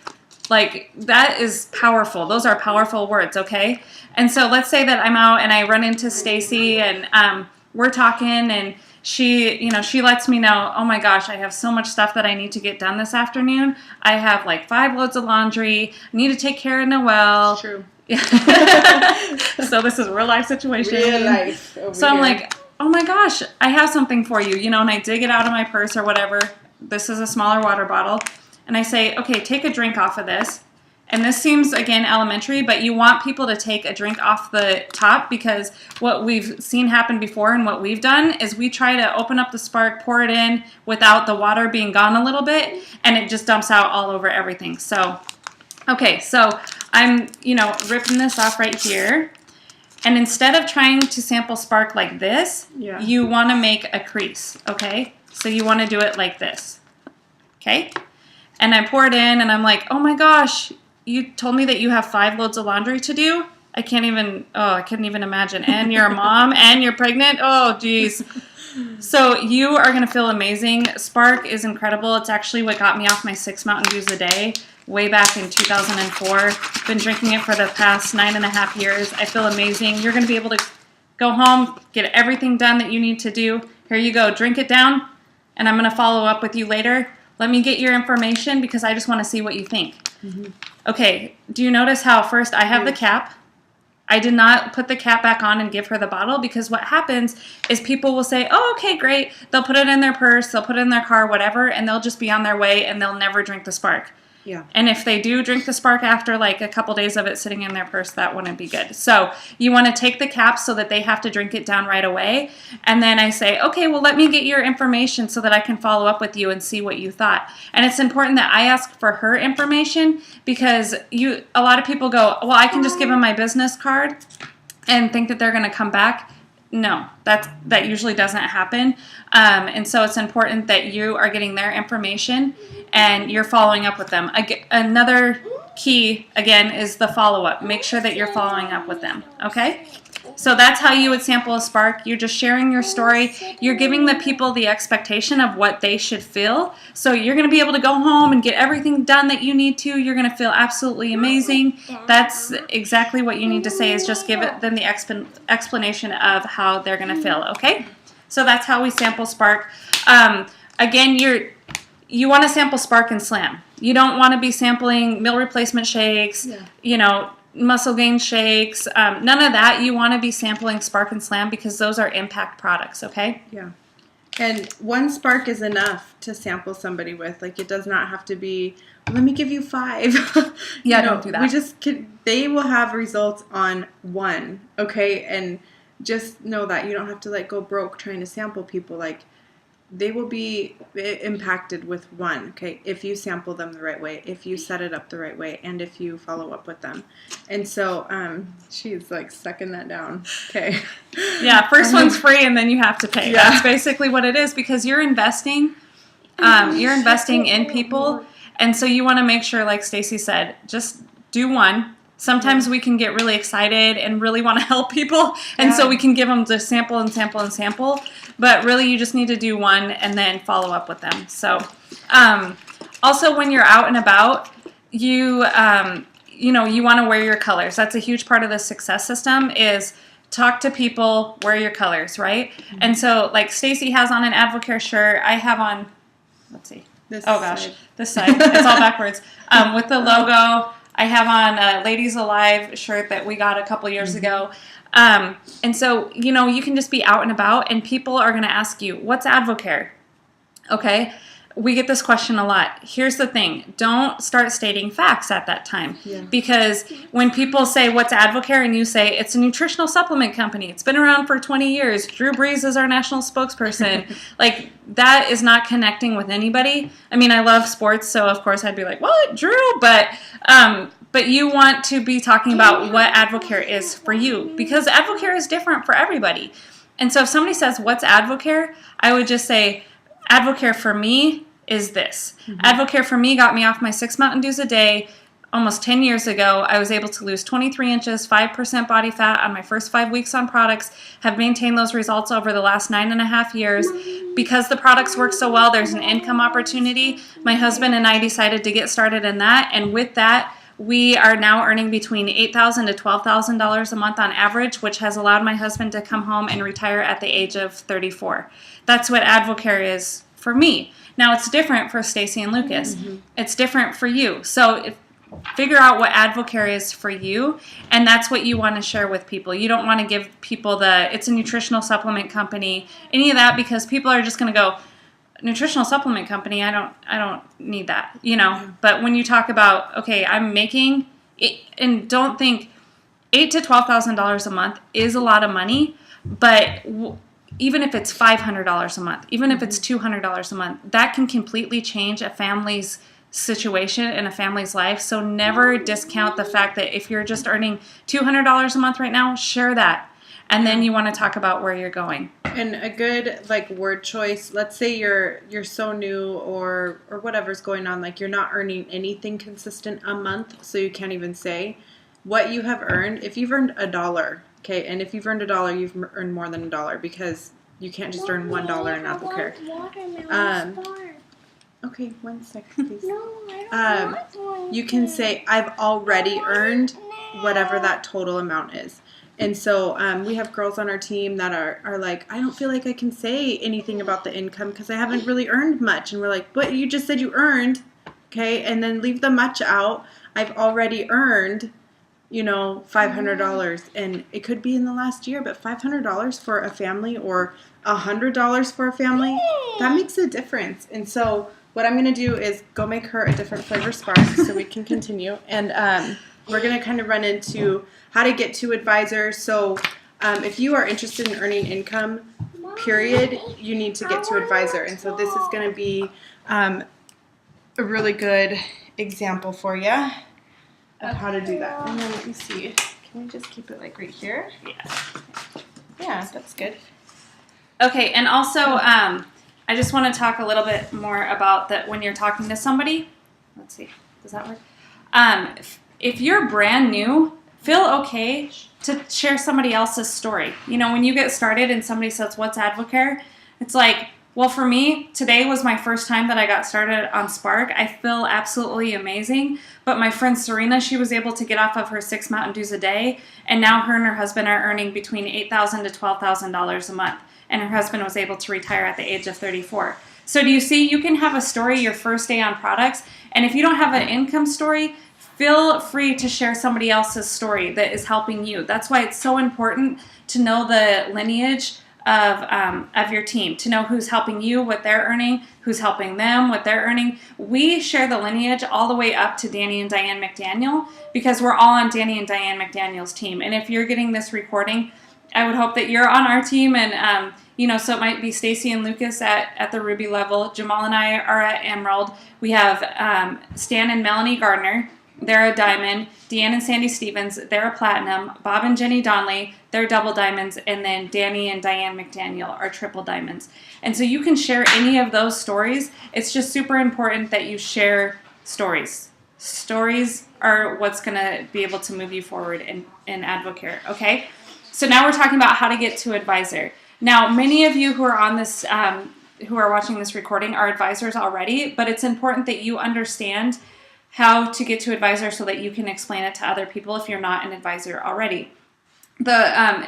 Like, that is powerful. Those are powerful words, okay? And so let's say that I'm out and I run into Stacy and we're talking, and she lets me know, oh my gosh, I have so much stuff that I need to get done this afternoon. I have like 5 loads of laundry. I need to take care of Noelle. True. So this is a real life situation. Real life. So I'm like, oh my gosh, I have something for you, and I dig it out of my purse or whatever. This is a smaller water bottle. And I say, okay, take a drink off of this. And this seems, again, elementary, but you want people to take a drink off the top, because what we've seen happen before and what we've done is we try to open up the Spark, pour it in without the water being gone a little bit, and it just dumps out all over everything. So, okay, so I'm, ripping this off right here. And instead of trying to sample Spark like this, you want to make a crease, okay? So you want to do it like this, okay? And I pour it in, and I'm like, oh my gosh, you told me that you have 5 loads of laundry to do? I couldn't even imagine. And you're a mom, and you're pregnant? Oh, geez. So you are going to feel amazing. Spark is incredible. It's actually what got me off my 6 Mountain Dews a day way back in 2004. Been drinking it for the past 9.5 years. I feel amazing. You're going to be able to go home, get everything done that you need to do. Here you go. Drink it down, and I'm going to follow up with you later. Let me get your information because I just want to see what you think. Mm-hmm. Okay, do you notice how first I have the cap? I did not put the cap back on and give her the bottle, because what happens is people will say, oh, okay, great. They'll put it in their purse, they'll put it in their car, whatever, and they'll just be on their way and they'll never drink the Spark. Yeah. And if they do drink the Spark after like a couple days of it sitting in their purse, that wouldn't be good. So you want to take the cap so that they have to drink it down right away. And then I say, okay, well, let me get your information so that I can follow up with you and see what you thought. And it's important that I ask for her information, because a lot of people go, well, I can just give them my business card and think that they're going to come back. No, that usually doesn't happen. And so it's important that you are getting their information and you're following up with them. Another key, again, is the follow-up. Make sure that you're following up with them, okay? So that's how you would sample a Spark. You're just sharing your story. You're giving the people the expectation of what they should feel. So you're going to be able to go home and get everything done that you need to. You're going to feel absolutely amazing. That's exactly what you need to say, is just give them the explanation of how they're going to feel, okay? So that's how we sample Spark. Again, you want to sample Spark and Slam. You don't want to be sampling meal replacement shakes, muscle gain shakes, none of that. You want to be sampling Spark and Slam, because those are impact products, okay? Yeah. And 1 Spark is enough to sample somebody with. Like, it does not have to be, let me give you 5. Yeah, don't do that. They will have results on 1, okay? And just know that you don't have to like go broke trying to sample people. Like, they will be impacted with one, okay, if you sample them the right way, if you set it up the right way, and if you follow up with them. And so she's like sucking that down. Okay. Yeah, first one's free and then you have to pay. Yeah. That's basically what it is, because you're investing in people, and so you want to make sure, like Stacy said, just do one. Sometimes we can get really excited and really want to help people, and so we can give them the sample and sample and sample, but really you just need to do one and then follow up with them. So also when you're out and about, you want to wear your colors. That's a huge part of the success system, is talk to people, wear your colors, right? Mm-hmm. And so like Stacy has on an Advocare shirt, I have on, let's see, this side. It's all backwards, with the logo. I have on a Ladies Alive shirt that we got a couple years ago. And so, you can just be out and about, and people are going to ask you, what's Advocare? Okay? We get this question a lot. Here's the thing. Don't start stating facts at that time. Yeah. Because when people say, what's Advocare? And you say, it's a nutritional supplement company. It's been around for 20 years. Drew Brees is our national spokesperson. Like, that is not connecting with anybody. I mean, I love sports, so of course I'd be like, what, Drew? But you want to be talking about what Advocare is for you, because Advocare is different for everybody. And so if somebody says, what's Advocare? I would just say, Advocare for me is this. Mm-hmm. Advocare for me got me off my 6 Mountain Dews a day almost 10 years ago. I was able to lose 23 inches, 5% body fat on my first 5 weeks on products, have maintained those results over the last 9.5 years. Because the products work so well, there's an income opportunity. My husband and I decided to get started in that, and with that, we are now earning between $8,000 to $12,000 a month on average, which has allowed my husband to come home and retire at the age of 34. That's what Advocare is for me. Now, it's different for Stacy and Lucas. Mm-hmm. It's different for you. So figure out what Advocare is for you, and that's what you want to share with people. You don't want to give people it's a nutritional supplement company, any of that, because people are just going to go, nutritional supplement company, I don't need that, Mm-hmm. But when you talk about, okay, I'm making it, and don't think $8,000 to $12,000 a month is a lot of money, but even if it's $500 a month, even if it's $200 a month, that can completely change a family's situation and a family's life. So never discount the fact that if you're just earning $200 a month right now, share that. And then you want to talk about where you're going. And a good word choice. Let's say you're so new or whatever's going on, like you're not earning anything consistent a month, so you can't even say what you have earned. If you've earned $1, okay, and if you've earned $1, you've earned more than $1, because you can't just earn $1 in Advocare. Okay, 1 second, please. You can say, I've already earned whatever that total amount is. And so we have girls on our team that are like, I don't feel like I can say anything about the income because I haven't really earned much. And we're like, but you just said you earned, okay? And then leave the much out. I've already earned, $500. And it could be in the last year, but $500 for a family or $100 for a family, that makes a difference. And so what I'm going to do is go make her a different flavor spark so we can continue. And we're going to kind of run into how to get to Advisor. So if you are interested in earning income, period, you need to get to Advisor. And so this is going to be a really good example for you of how to do that. And then let me see. Can we just keep it right here? Yeah, that's good. Okay, and also I just want to talk a little bit more about that when you're talking to somebody. Let's see. Does that work? If you're brand new, feel okay to share somebody else's story. When you get started and somebody says, what's Advocare? It's like, well, for me, today was my first time that I got started on Spark. I feel absolutely amazing. But my friend Serena, she was able to get off of her 6 Mountain Dews a day, and now her and her husband are earning between $8,000 to $12,000 a month. And her husband was able to retire at the age of 34. So do you see, you can have a story your first day on products, and if you don't have an income story, feel free to share somebody else's story that is helping you. That's why it's so important to know the lineage of your team, to know who's helping you, what they're earning, who's helping them, what they're earning. We share the lineage all the way up to Danny and Diane McDaniel, because we're all on Danny and Diane McDaniel's team. And if you're getting this recording, I would hope that you're on our team, and so it might be Stacy and Lucas at the Ruby level. Jamal and I are at Emerald. We have Stan and Melanie Gardner. They're a diamond. Deanne and Sandy Stevens, they're a platinum. Bob and Jenny Donnelly, they're double diamonds. And then Danny and Diane McDaniel are triple diamonds. And so you can share any of those stories. It's just super important that you share stories. Stories are what's going to be able to move you forward in Advocare, okay? So now we're talking about how to get to advisor. Now, many of you who are on this, who are watching this recording are advisors already, but it's important that you understand how to get to advisor so that you can explain it to other people if you're not an advisor already.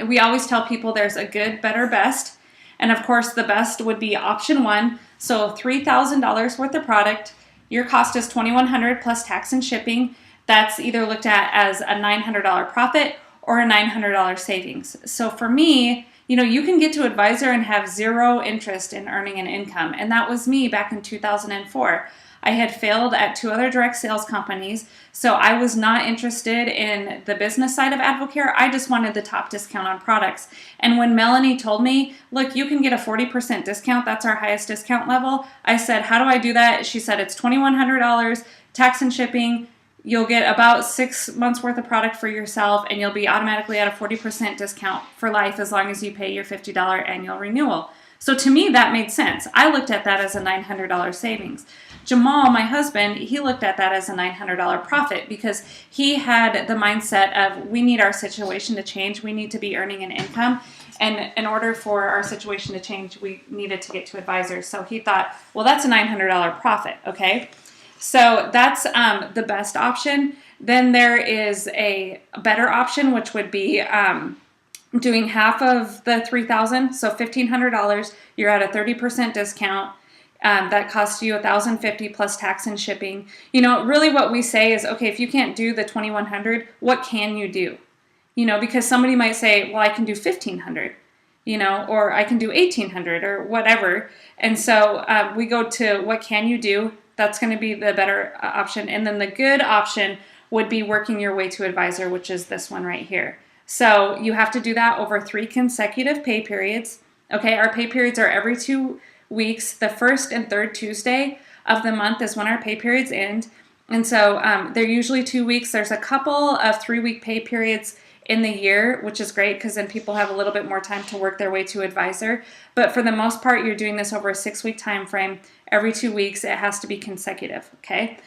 We always tell people there's a good, better, best. And of course, the best would be option 1. So $3,000 worth of product. Your cost is $2,100 plus tax and shipping. That's either looked at as a $900 profit or a $900 savings. So for me, you can get to advisor and have zero interest in earning an income. And that was me back in 2004. I had failed at 2 other direct sales companies, so I was not interested in the business side of Advocare. I just wanted the top discount on products. And when Melanie told me, look, you can get a 40% discount, that's our highest discount level, I said, how do I do that? She said, it's $2,100, tax and shipping. You'll get about 6 months worth of product for yourself, and you'll be automatically at a 40% discount for life as long as you pay your $50 annual renewal. So to me, that made sense. I looked at that as a $900 savings. Jamal, my husband, he looked at that as a $900 profit because he had the mindset of we need our situation to change. We need to be earning an income. And in order for our situation to change, we needed to get to advisors. So he thought, well, that's a $900 profit, okay? So that's the best option. Then there is a better option, which would be doing half of the $3,000, so $1,500. You're at a 30% discount. That costs you $1,050 plus tax and shipping. Really what we say is, okay, if you can't do the $2,100, what can you do? Because somebody might say, well, I can do $1,500, or I can do $1,800 or whatever. And so we go to what can you do? That's going to be the better option. And then the good option would be working your way to advisor, which is this one right here. So you have to do that over 3 consecutive pay periods. Okay, our pay periods are every 2 weeks. The first and third Tuesday of the month is when our pay periods end. And so they're usually 2 weeks. There's a couple of 3-week pay periods in the year, which is great because then people have a little bit more time to work their way to advisor. But for the most part, you're doing this over a 6-week time frame. Every 2 weeks, it has to be consecutive, okay?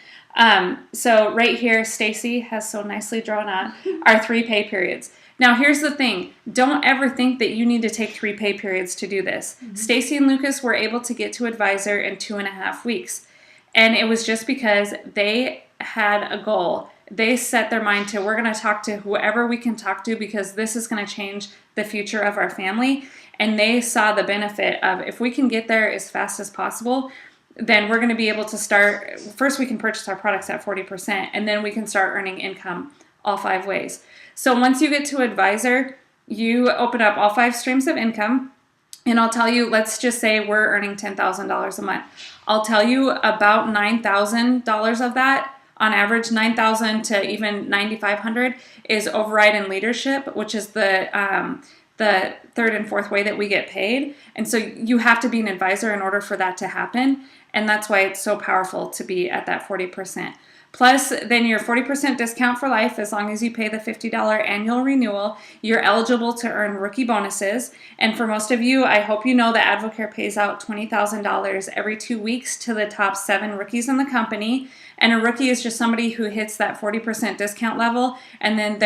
So right here, Stacy has so nicely drawn out our 3 pay periods. Now, here's the thing. Don't ever think that you need to take 3 pay periods to do this. Mm-hmm. Stacy and Lucas were able to get to advisor in 2.5 weeks. And it was just because they had a goal. They set their mind to, we're going to talk to whoever we can talk to because this is going to change the future of our family. And they saw the benefit of if we can get there as fast as possible, then we're going to be able to start. First, we can purchase our products at 40%, and then we can start earning income all 5 ways. So once you get to advisor, you open up all 5 streams of income. And I'll tell you, let's just say we're earning $10,000 a month. I'll tell you about $9,000 of that, on average $9,000 to even $9,500 is override and leadership, which is the third and fourth way that we get paid. And so you have to be an advisor in order for that to happen. And that's why it's so powerful to be at that 40%. Plus, then your 40% discount for life, as long as you pay the $50 annual renewal, you're eligible to earn rookie bonuses. And for most of you, I hope you know that Advocare pays out $20,000 every 2 weeks to the top 7 rookies in the company. And a rookie is just somebody who hits that 40% discount level, and then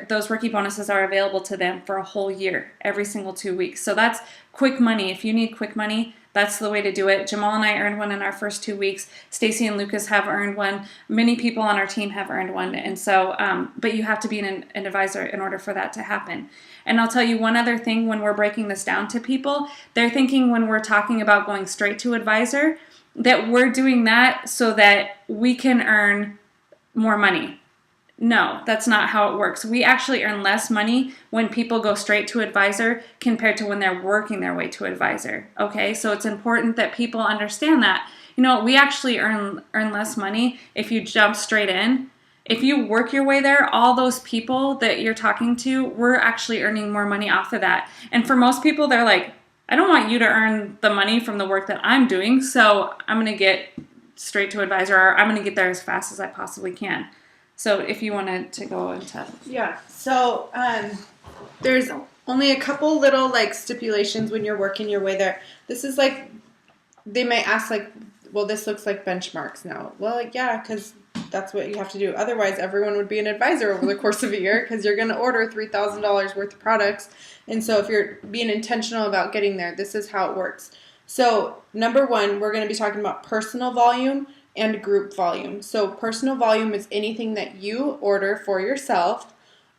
those rookie bonuses are available to them for a whole year, every single 2 weeks. So that's quick money. If you need quick money, that's the way to do it. Jamal and I earned one in our first 2 weeks. Stacy and Lucas have earned one. Many people on our team have earned one. And so, but you have to be an advisor in order for that to happen. And I'll tell you one other thing when we're breaking this down to people. They're thinking when we're talking about going straight to advisor, that we're doing that so that we can earn more money. No, that's not how it works. We actually earn less money when people go straight to advisor compared to when they're working their way to advisor. Okay, so it's important that people understand that. We actually earn less money if you jump straight in. if you work your way there, all those people that you're talking to, we're actually earning more money off of that. And for most people, they're like, I don't want you to earn the money from the work that I'm doing, so I'm going to get straight to advisor, or I'm going to get there as fast as I possibly can. So if you wanted to go into... Yeah, so there's only a couple little like stipulations when you're working your way there. This is like, they might ask like, well, this looks like benchmarks now. Well, yeah, because that's what you have to do. Otherwise, everyone would be an advisor over the course of a year because you're going to order $3,000 worth of products. And so if you're being intentional about getting there, this is how it works. So number one, we're going to be talking about personal volume and group volume. So personal volume is anything that you order for yourself,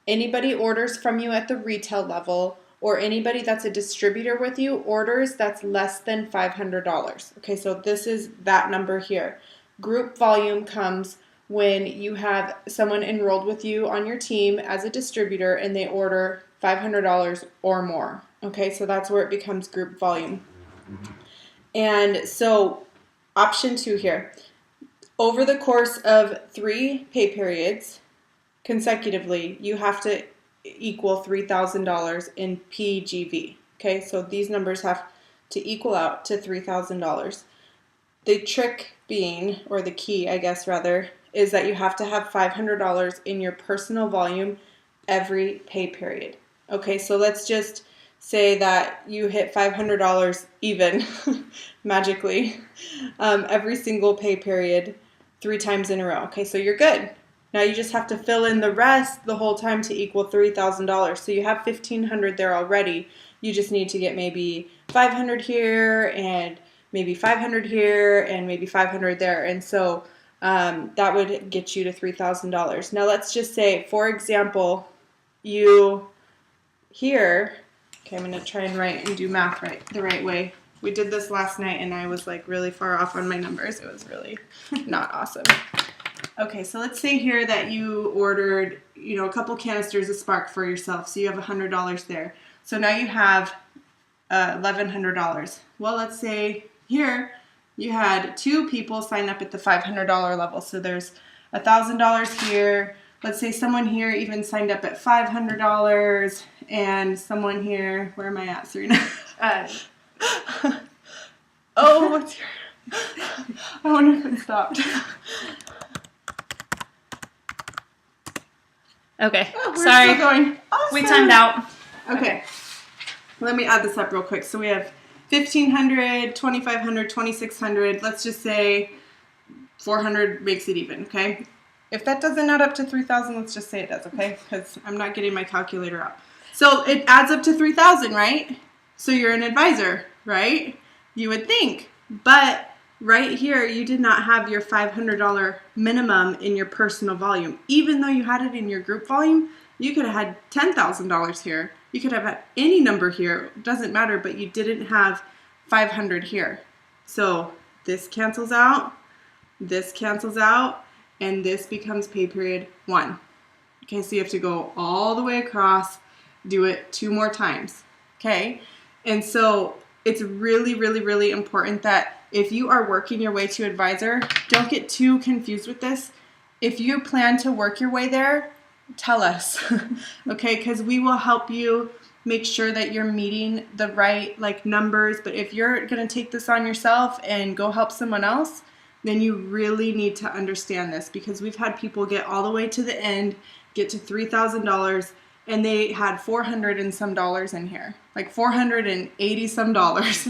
anybody orders from you at the retail level, or anybody that's a distributor with you orders that's less than $500. Okay, so this is that number here. Group volume comes when you have someone enrolled with you on your team as a distributor and they order $500 or more. Okay, so that's where it becomes group volume. And so option 2 here. Over the course of 3 pay periods consecutively, you have to equal $3,000 in PGV. Okay, so these numbers have to equal out to $3,000. The trick being, or the key, I guess rather, is that you have to have $500 in your personal volume every pay period. Okay, so let's just say that you hit $500 even magically every single pay period 3 times in a row. Okay, so you're good. Now you just have to fill in the rest the whole time to equal $3,000. So you have $1,500 there already. You just need to get maybe $500 here and maybe $500 here and maybe $500 there. And so that would get you to $3,000. Now let's just say, for example, you here, okay, I'm going to try and write and do math the right way. We did this last night and I was like really far off on my numbers. It was really not awesome. Okay, so let's say here that you ordered, a couple canisters of Spark for yourself. So you have $100 there. So now you have $1,100. Well, let's say here you had 2 people sign up at the $500 level. So there's $1,000 here. Let's say someone here even signed up at $500 and someone here, where am I at, Serena? Oh, what's your... I wonder if it stopped. Okay, Oh, we're sorry. still going. Awesome. We timed out. Okay. Let me add this up real quick. So we have 1,500, 2,500, 2,600. Let's just say 400 makes it even, okay? If that doesn't add up to 3,000, let's just say it does, okay? Because I'm not getting my calculator up. So it adds up to 3,000, right? So you're an advisor, right? You would think. But right here, you did not have your $500 minimum in your personal volume. Even though you had it in your group volume, you could have had $10,000 here. You could have had any number here. It doesn't matter, but you didn't have 500 here. So this cancels out, and this becomes pay period 1. Okay, so you have to go all the way across, do it 2 more times. Okay, and so it's really, really, really important that if you are working your way to advisor, don't get too confused with this. If you plan to work your way there, tell us, okay? Because we will help you make sure that you're meeting the right numbers. But if you're going to take this on yourself and go help someone else, then you really need to understand this, because we've had people get all the way to the end, get to $3,000, and they had $400 and some dollars in here, like $480 some dollars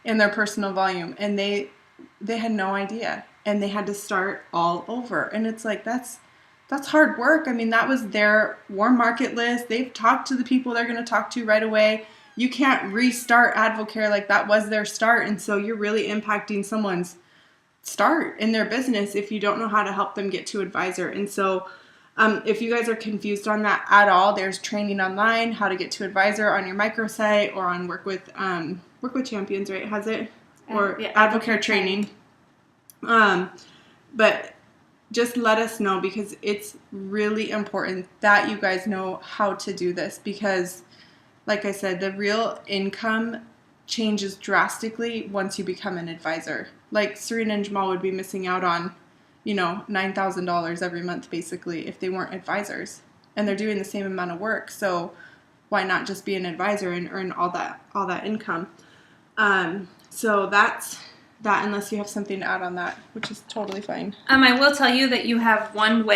in their personal volume, and they had no idea, and they had to start all over. And it's like, that's hard work. I mean, that was their warm market list. They've talked to the people they're going to talk to right away. You can't restart Advocare like that was their start, and so you're really impacting someone's start in their business if you don't know how to help them get to advisor. And so if you guys are confused on that at all, there's training online, how to get to advisor on your microsite or on Work with Champions, right? Has it? Or yeah, Advocare training. But just let us know, because it's really important that you guys know how to do this, because like I said, the real income changes drastically once you become an advisor. Like Serena and Jamal would be missing out on $9,000 every month basically if they weren't advisors, and they're doing the same amount of work. So why not just be an advisor and earn all that income? So that's that, unless you have something to add on that, which is totally fine. I will tell you that you have one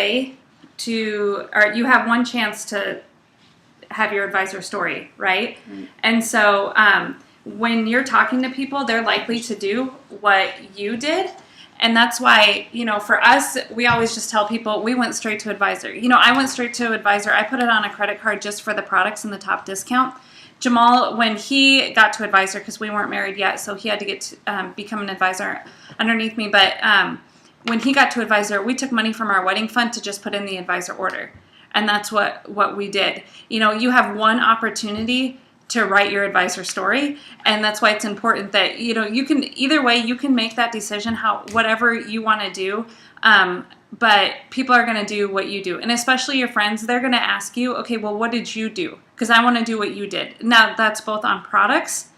chance to have your advisor story, right? Mm-hmm. And so when you're talking to people, they're likely to do what you did. And that's why, for us, we always just tell people we went straight to advisor. I went straight to advisor. I put it on a credit card just for the products and the top discount. Jamal, when he got to advisor, because we weren't married yet, so he had to get to become an advisor underneath me. But when he got to advisor, we took money from our wedding fund to just put in the advisor order. And that's what we did. You have one opportunity to write your advisor story, and that's why it's important that you can either way you can make that decision whatever you want to do, but people are going to do what you do, and especially your friends, they're going to ask you, okay, well, what did you do? Because I want to do what you did. Now that's both on products,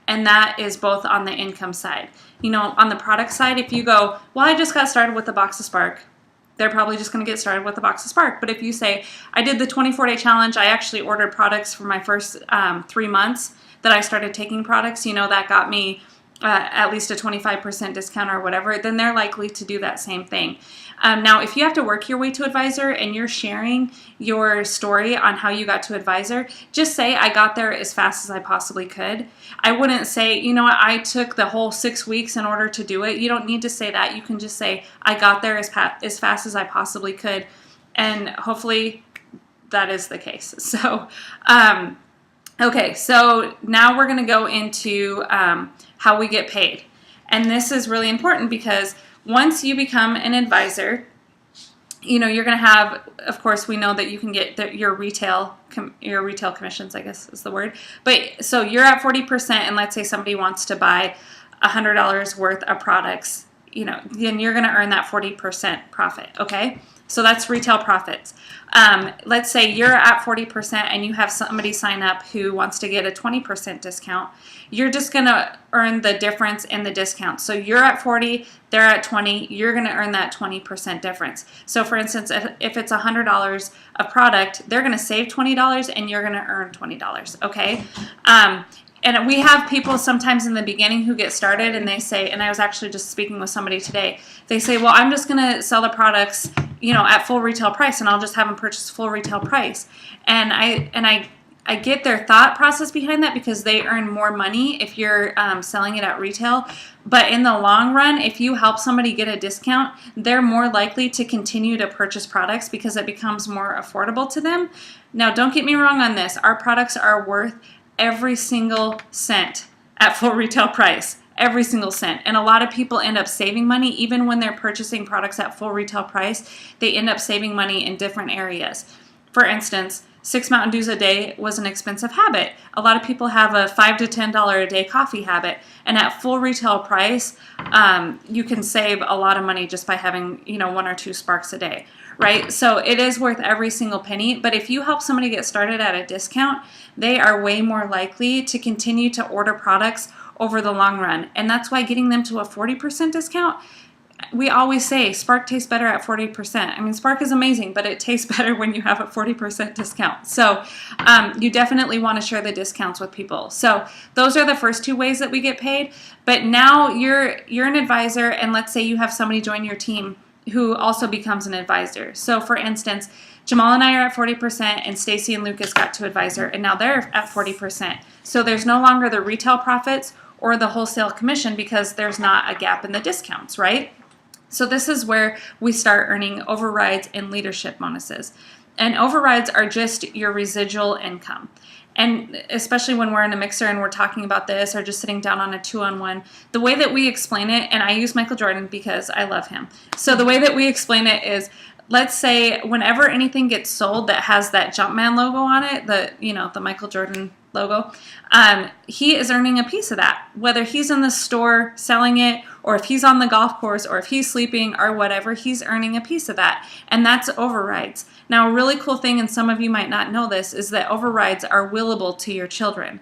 and that is both on the income side. On the product side, if you go, well, I just got started with the box of Spark, they're probably just going to get started with the box of Spark. But if you say, I did the 24-day challenge, I actually ordered products for my first 3 months that I started taking products, that got me at least a 25% discount or whatever, then they're likely to do that same thing. Now, if you have to work your way to advisor and you're sharing your story on how you got to advisor, just say, I got there as fast as I possibly could. I wouldn't say, I took the whole 6 weeks in order to do it. You don't need to say that. You can just say, I got there as fast as I possibly could. And hopefully that is the case. So, okay, so now we're going to go into how we get paid. And this is really important because once you become an advisor, you're going to have, of course, we know that you can get your retail commissions, I guess is the word. But so you're at 40%, and let's say somebody wants to buy $100 worth of products, then you're going to earn that 40% profit, okay? So that's retail profits. Let's say you're at 40% and you have somebody sign up who wants to get a 20% discount. You're just going to earn the difference in the discount. So you're at 40, they're at 20, you're going to earn that 20% difference. So for instance, if it's $100 of product, they're going to save $20 and you're going to earn $20, okay? And we have people sometimes in the beginning who get started and they say, and I was actually just speaking with somebody today, they say, well, I'm just going to sell the products, at full retail price, and I'll just have them purchase full retail price. And I get their thought process behind that because they earn more money if you're selling it at retail. But in the long run, if you help somebody get a discount, they're more likely to continue to purchase products because it becomes more affordable to them. Now, don't get me wrong on this. Our products are worth every single cent at full retail price. Every single cent. And a lot of people end up saving money even when they're purchasing products at full retail price. They end up saving money in different areas. For instance, 6 Mountain Dews a day was an expensive habit. A lot of people have a $5 to $10 a day coffee habit. And at full retail price, you can save a lot of money just by having, 1 or 2 Sparks a day, right? So it is worth every single penny. But if you help somebody get started at a discount, they are way more likely to continue to order products over the long run. And that's why getting them to a 40% discount, we always say Spark tastes better at 40%. I mean, Spark is amazing, but it tastes better when you have a 40% discount. So you definitely want to share the discounts with people. So those are the first 2 ways that we get paid. But now you're an advisor, and let's say you have somebody join your team who also becomes an advisor. So for instance, Jamal and I are at 40%, and Stacy and Lucas got to advisor, and now they're at 40%. So there's no longer the retail profits or the wholesale commission because there's not a gap in the discounts, right? So this is where we start earning overrides and leadership bonuses. And overrides are just your residual income. And especially when we're in a mixer and we're talking about this or just sitting down on a 2-on-1, the way that we explain it, and I use Michael Jordan because I love him. So the way that we explain it is, let's say whenever anything gets sold that has that Jumpman logo on it, the Michael Jordan logo, he is earning a piece of that. Whether he's in the store selling it or if he's on the golf course, or if he's sleeping or whatever, he's earning a piece of that. And that's overrides. Now, a really cool thing, and some of you might not know this, is that overrides are willable to your children.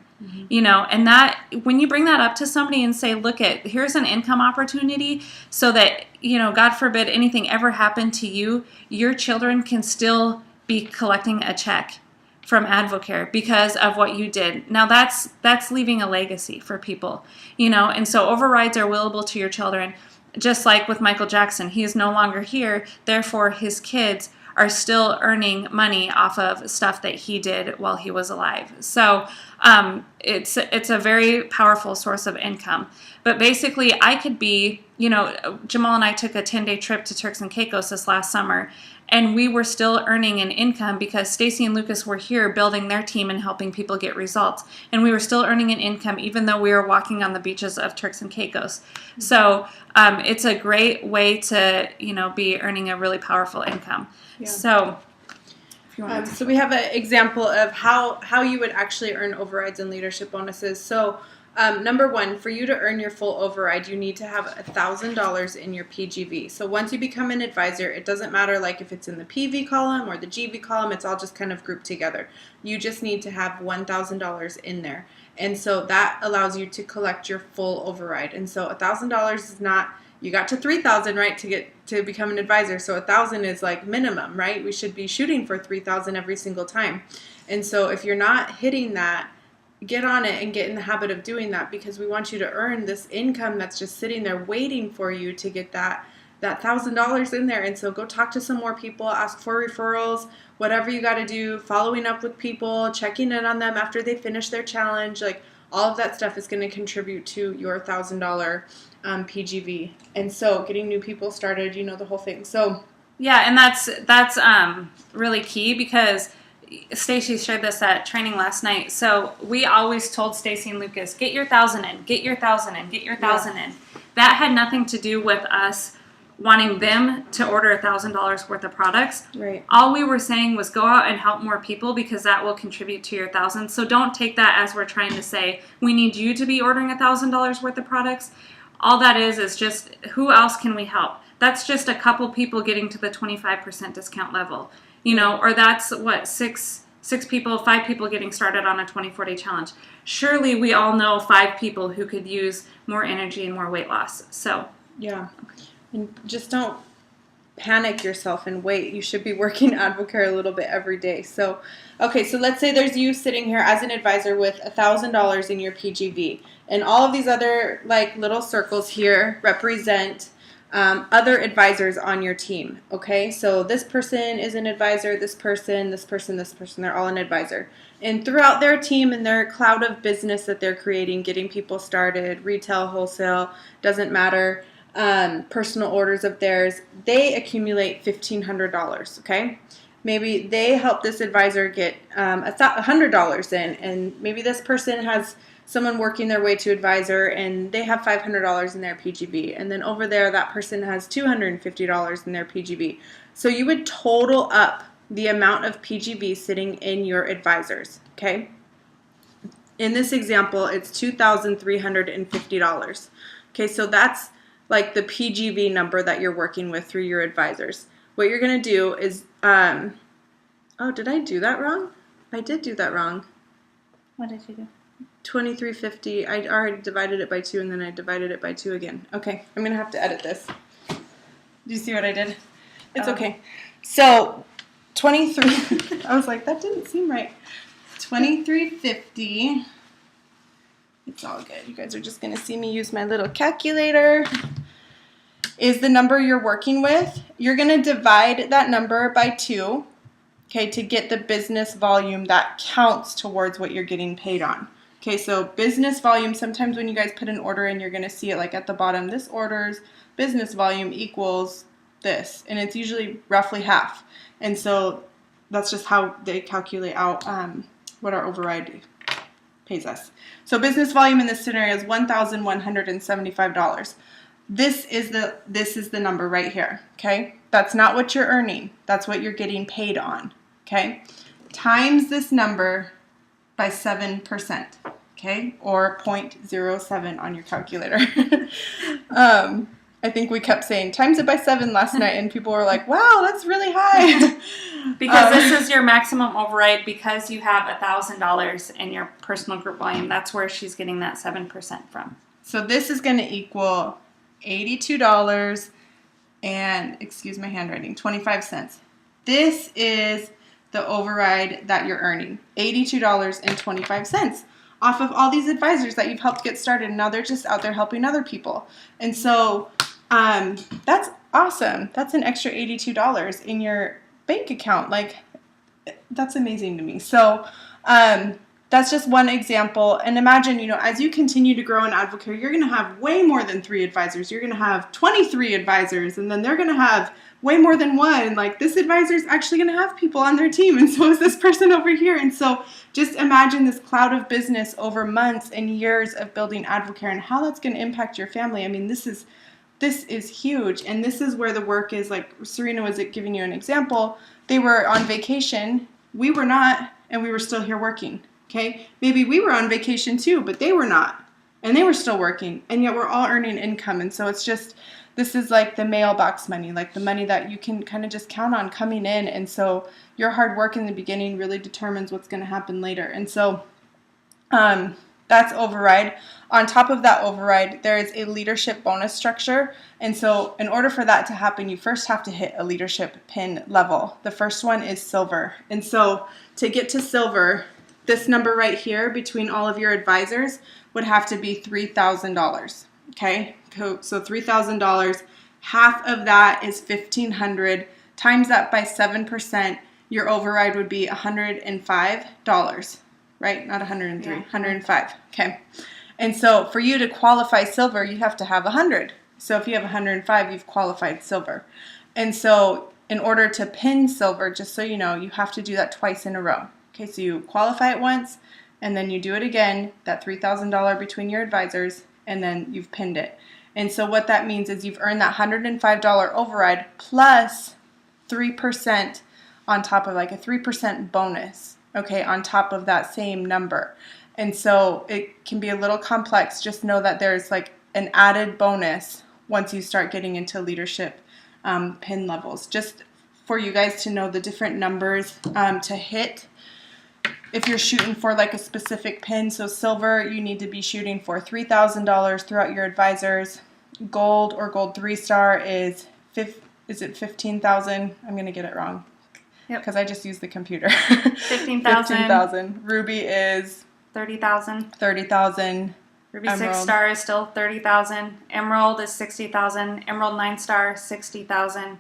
You know, and that when you bring that up to somebody and say, look, here's an income opportunity so that, you know, God forbid anything ever happened to you, your children can still be collecting a check from Advocare because of what you did. Now that's leaving a legacy for people, you know, and so overrides are willable to your children. Just like with Michael Jackson, he is no longer here, therefore his kids are still earning money off of stuff that he did while he was alive. So it's a very powerful source of income. But basically, I could be, you know, Jamal and I took a 10-day trip to Turks and Caicos this last summer, and we were still earning an income because Stacy and Lucas were here building their team and helping people get results. And we were still earning an income even though we were walking on the beaches of Turks and Caicos. So it's a great way to, you know, be earning a really powerful income. Yeah. So if you want so we have an example of how you would actually earn overrides and leadership bonuses. So number one, for you to earn your full override, you need to have $1,000 in your PGV. So once you become an advisor, it doesn't matter like if it's in the PV column or the GV column, it's all just kind of grouped together. You just need to have $1,000 in there. And so that allows you to collect your full override. And so $1,000 is not, you got to 3,000, right, to become an advisor. So 1,000 is like minimum, right? We should be shooting for 3,000 every single time. And so if you're not hitting that, get on it and get in the habit of doing that, because we want you to earn this income that's just sitting there waiting for you to get that $1,000 in there. And so go talk to some more people, ask for referrals, whatever you got to do, following up with people, checking in on them after they finish their challenge, like all of that stuff is going to contribute to your $1,000 PGV. And so getting new people started, you know, the whole thing. So yeah, and that's really key, because Stacy shared this at training last night. So we always told Stacy and Lucas, get your 1,000 in, get your 1,000 in, get your 1,000 in. That had nothing to do with us wanting them to order $1,000 worth of products. Right. All we were saying was go out and help more people, because that will contribute to your 1,000. So don't take that as we're trying to say we need you to be ordering $1,000 worth of products. All that is just who else can we help? That's just a couple people getting to the 25% discount level. You know, or that's what, five people getting started on a 24-day challenge. Surely we all know 5 people who could use more energy and more weight loss. So yeah, and just don't panic yourself and wait. You should be working Advocare a little bit every day. So, okay, so let's say there's you sitting here as an advisor with $1,000 in your PGV, and all of these other like little circles here represent other advisors on your team. Okay, so this person is an advisor, this person, they're all an advisor. And throughout their team and their cloud of business that they're creating, getting people started, retail, wholesale, doesn't matter, personal orders of theirs, they accumulate $1,500, okay? Maybe they help this advisor get $100 in, and maybe this person has someone working their way to advisor and they have $500 in their PGV, and then over there that person has $250 in their PGV. So you would total up the amount of PGV sitting in your advisors, okay? In this example, it's $2,350. Okay, so that's like the PGV number that you're working with through your advisors. What you're going to do is, oh, did I do that wrong? I did do that wrong. What did you do? 2350. I already divided it by 2, and then I divided it by 2 again. Okay, I'm going to have to edit this. Do you see what I did? It's okay. So, 23, I was like, that didn't seem right. 2350. It's all good. You guys are just going to see me use my little calculator. Is the number you're working with. You're going to divide that number by 2, okay, to get the business volume that counts towards what you're getting paid on. Okay, so business volume, sometimes when you guys put an order in, you're going to see it like at the bottom, this order's business volume equals this, and it's usually roughly half. And so that's just how they calculate out what our override pays us. So business volume in this scenario is $1,175. This is the number right here, okay? That's not what you're earning. That's what you're getting paid on, okay? Times this number by 7%, okay, or 0.07 on your calculator. I think we kept saying times it by 7 last night, and people were like, wow, that's really high. Because this is your maximum override because you have $1,000 in your personal group volume. That's where she's getting that 7% from. So this is going to equal $82 and, excuse my handwriting, 25 cents. This is the override that you're earning, $82.25 off of all these advisors that you've helped get started. And now they're just out there helping other people. And so that's awesome. That's an extra $82 in your bank account. Like, that's amazing to me. So that's just one example. And imagine, as you continue to grow in Advocare, you're going to have way more than 3 advisors. You're going to have 23 advisors, and then they're going to have way more than one. Like, this advisor is actually going to have people on their team, and so is this person over here. And so just imagine this cloud of business over months and years of building Advocare and how that's going to impact your family. I mean, this is huge, and this is where the work is. Like Serena was giving you an example. They were on vacation. We were not, and we were still here working. Okay, maybe we were on vacation too, but they were not, and they were still working, and yet we're all earning income. And so it's just, this is like the mailbox money, like the money that you can kind of just count on coming in. And so your hard work in the beginning really determines what's going to happen later. And so that's override. On top of that override, there is a leadership bonus structure. And so in order for that to happen, you first have to hit a leadership pin level. The first one is silver. And so to get to silver, this number right here between all of your advisors would have to be $3,000. Okay, so $3,000, half of that is $1,500. Times that by 7%, your override would be $105, right? Not 103, yeah. 105. Okay, and so for you to qualify silver, you have to have 100. So if you have 105, you've qualified silver. And so in order to pin silver, just so you know, you have to do that twice in a row. Okay, so you qualify it once, and then you do it again, that $3,000 between your advisors, and then you've pinned it. And so what that means is you've earned that $105 override plus 3% on top of, like a 3% bonus, okay, on top of that same number. And so it can be a little complex. Just know that there's like an added bonus once you start getting into leadership pin levels. Just for you guys to know the different numbers to hit. If you're shooting for like a specific pin, so silver, you need to be shooting for $3,000 throughout your advisors. Gold or gold 3-star is it 15,000? I'm going to get it wrong because I just used the computer. 15,000. 15,000. Ruby is 30,000. 30,000. Ruby 6-star is still 30,000. Emerald is 60,000. Emerald 9-star 60,000.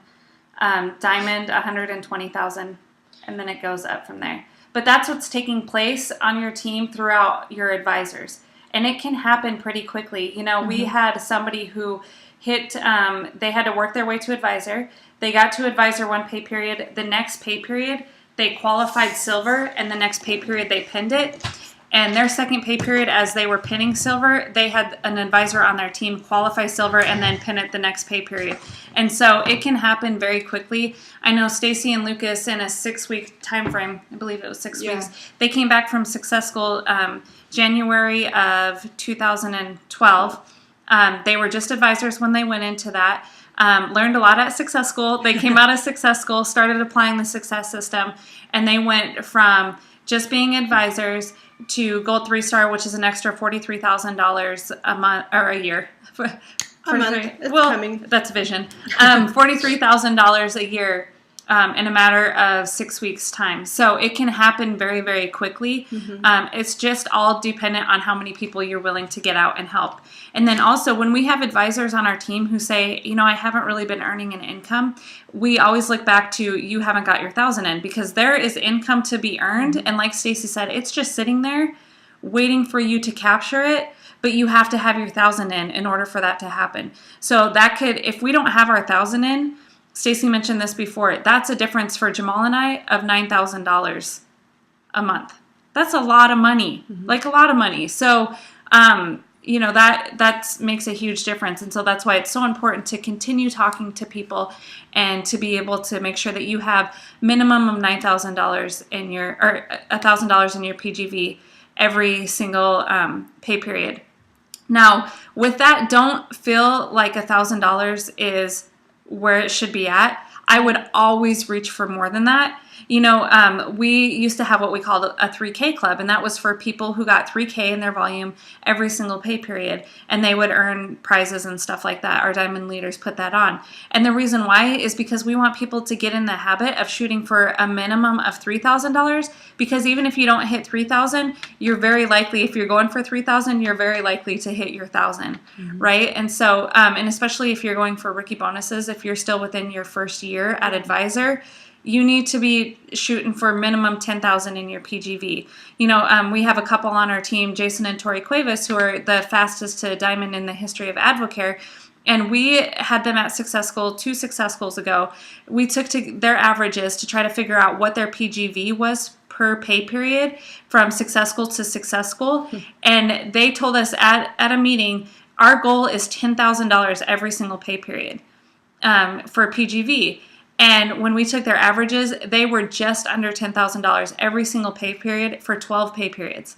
Diamond 120,000, and then it goes up from there. But that's what's taking place on your team throughout your advisors. And it can happen pretty quickly. We had somebody who hit, they had to work their way to advisor. They got to advisor one pay period. The next pay period, they qualified silver, and the next pay period, they pinned it. And their second pay period, as they were pinning silver, they had an advisor on their team qualify silver and then pin it the next pay period. And so it can happen very quickly. I know Stacy and Lucas, in a 6-week time frame, I believe it was 6 weeks, they came back from Success School January of 2012. They were just advisors when they went into that. Learned a lot at Success School. They came out of Success School, started applying the Success system, and they went from just being advisors to Gold 3-star, which is an extra $43,000 a month or a year. A month. It's coming. That's vision. $43,000 a year in a matter of 6 weeks' time. So it can happen very, very quickly. It's just all dependent on how many people you're willing to get out and help. And then also, when we have advisors on our team who say, I haven't really been earning an income, we always look back to, you haven't got your 1,000 in, because there is income to be earned. And like Stacy said, it's just sitting there waiting for you to capture it. But you have to have your 1,000 in order for that to happen. So that could, if we don't have our 1,000 in, Stacy mentioned this before, that's a difference for Jamal and I of $9,000 a month. That's a lot of money, like a lot of money. So, that makes a huge difference. And so that's why it's so important to continue talking to people and to be able to make sure that you have minimum of $9,000 in your, or $1,000 in your PGV. every single pay period. Now, with that, don't feel like $1,000 is where it should be at. I would always reach for more than that. We used to have what we called a 3K club, and that was for people who got 3K in their volume every single pay period, and they would earn prizes and stuff like that. Our Diamond leaders put that on. And the reason why is because we want people to get in the habit of shooting for a minimum of $3,000, because even if you don't hit 3,000, you're very likely, if you're going for 3,000, you're very likely to hit your 1,000, right? And so, and especially if you're going for rookie bonuses, if you're still within your first year at advisor, you need to be shooting for minimum 10,000 in your PGV. We have a couple on our team, Jason and Tori Cuevas, who are the fastest to diamond in the history of Advocare. And we had them at Success School 2 Success Schools ago. We took their averages to try to figure out what their PGV was per pay period from Success School to Success School. And they told us at a meeting, our goal is $10,000 every single pay period for PGV. And when we took their averages, they were just under $10,000 every single pay period for 12 pay periods.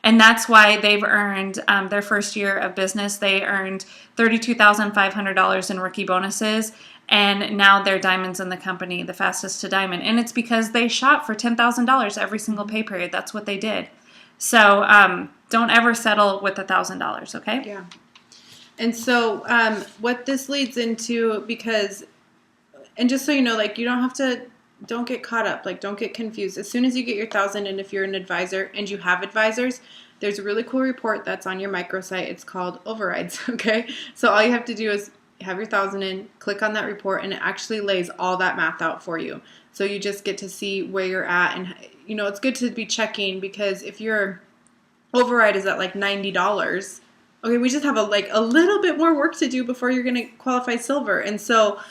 And that's why they've earned their first year of business. They earned $32,500 in rookie bonuses. And now they're diamonds in the company, the fastest to diamond. And it's because they shot for $10,000 every single pay period. That's what they did. So don't ever settle with $1,000, okay? Yeah. And so what this leads into, and just so you know, like, you don't get caught up, like, don't get confused. As soon as you get your 1,000, and if you're an advisor and you have advisors, there's a really cool report that's on your microsite. It's called Overrides, okay? So all you have to do is have your 1,000 in, click on that report, and it actually lays all that math out for you. So you just get to see where you're at, and, it's good to be checking, because if your override is at like $90, okay, we just have a little bit more work to do before you're going to qualify silver. And so,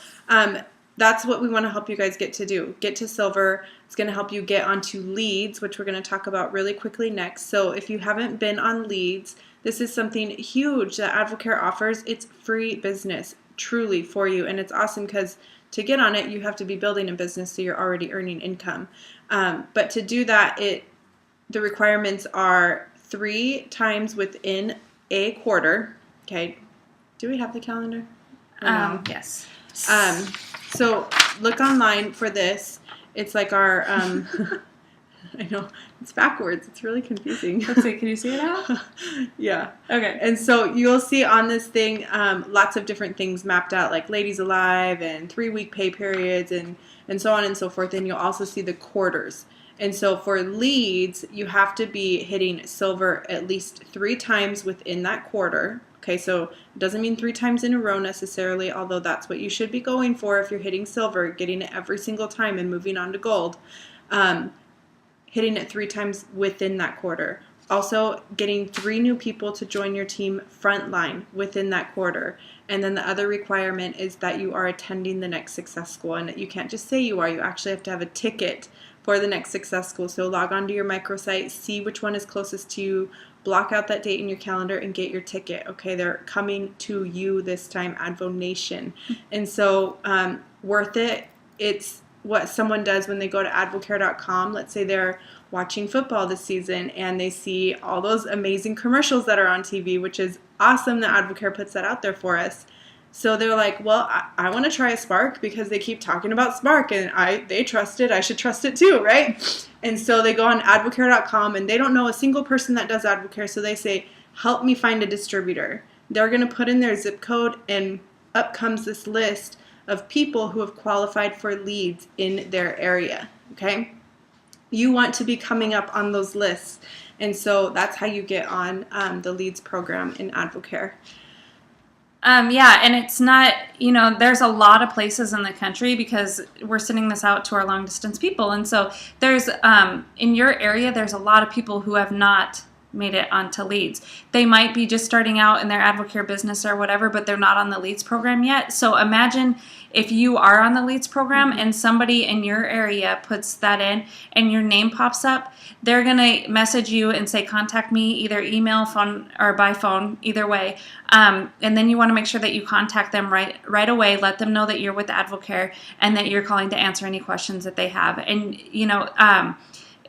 that's what we want to help you guys get to do. Get to silver. It's going to help you get onto leads, which we're going to talk about really quickly next. So if you haven't been on leads, this is something huge that Advocare offers. It's free business, truly, for you. And it's awesome because to get on it, you have to be building a business, so you're already earning income. But to do that, the requirements are 3 times within a quarter. Okay. Do we have the calendar? Yes. So look online for this. It's like our, I know, it's backwards. It's really confusing. Let's see, can you see it now? Yeah. Okay. And so you'll see on this thing lots of different things mapped out, like Ladies Alive and 3-week pay periods and so on and so forth. And you'll also see the quarters. And so for leads, you have to be hitting silver at least 3 times within that quarter. Okay, so it doesn't mean 3 times in a row necessarily, although that's what you should be going for if you're hitting silver, getting it every single time and moving on to gold. Hitting it 3 times within that quarter. Also, getting 3 new people to join your team frontline within that quarter. And then the other requirement is that you are attending the next Success School. And you can't just say you are. You actually have to have a ticket for the next Success School. So log on to your microsite, see which one is closest to you, block out that date in your calendar, and get your ticket. Okay, they're coming to you this time, Advo Nation. And so worth it. It's what someone does when they go to advocare.com. Let's say they're watching football this season and they see all those amazing commercials that are on TV, which is awesome that Advocare puts that out there for us. So they're like, well, I want to try a Spark because they keep talking about Spark and they trust it. I should trust it too, right? And so they go on advocare.com and they don't know a single person that does Advocare. So they say, help me find a distributor. They're going to put in their zip code and up comes this list of people who have qualified for leads in their area, okay? You want to be coming up on those lists. And so that's how you get on the leads program in Advocare. Yeah, and it's not, there's a lot of places in the country because we're sending this out to our long distance people. And so there's, in your area, there's a lot of people who have not made it onto leads. They might be just starting out in their Advocare business or whatever, but they're not on the leads program yet. So imagine if you are on the leads program and somebody in your area puts that in and your name pops up, they're going to message you and say, contact me, either email, phone, or by phone, either way. And then you want to make sure that you contact them right away. Let them know that you're with Advocare and that you're calling to answer any questions that they have. And,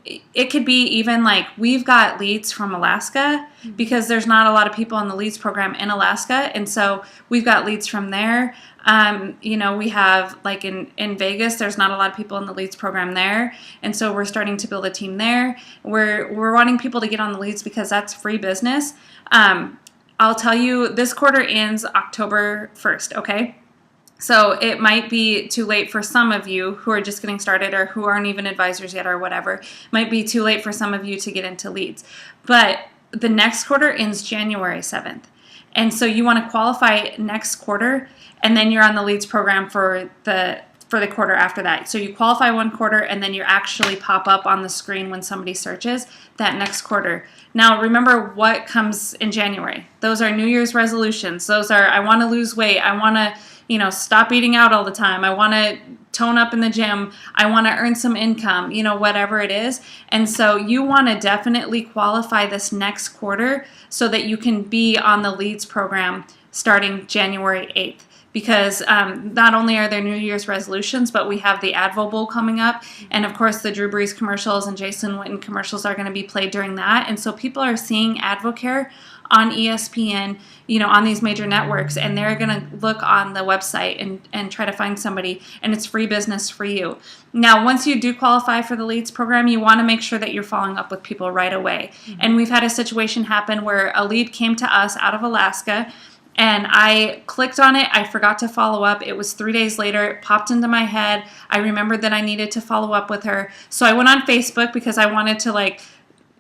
it could be even like we've got leads from Alaska because there's not a lot of people in the leads program in Alaska. And so we've got leads from there. We have like in Vegas, there's not a lot of people in the leads program there. And so we're starting to build a team there. We're wanting people to get on the leads because that's free business. I'll tell you, this quarter ends October 1st, okay? So it might be too late for some of you who are just getting started or who aren't even advisors yet or whatever. It might be too late for some of you to get into leads. But the next quarter ends January 7th. And so you want to qualify next quarter, and then you're on the leads program for the quarter after that. So you qualify one quarter, and then you actually pop up on the screen when somebody searches that next quarter. Now, remember what comes in January. Those are New Year's resolutions. Those are, I want to lose weight. I want to stop eating out all the time. I want to tone up in the gym. I want to earn some income, whatever it is. And so you want to definitely qualify this next quarter so that you can be on the leads program starting January 8th. Because not only are there New Year's resolutions, but we have the Advo Bowl coming up. And of course, the Drew Brees commercials and Jason Witten commercials are going to be played during that. And so people are seeing AdvoCare on ESPN, on these major networks, and they're going to look on the website and try to find somebody, and it's free business for you. Now, once you do qualify for the leads program, you want to make sure that you're following up with people right away. Mm-hmm. And we've had a situation happen where a lead came to us out of Alaska, and I clicked on it. I forgot to follow up. It was 3 days later. It popped into my head. I remembered that I needed to follow up with her. So I went on Facebook because I wanted to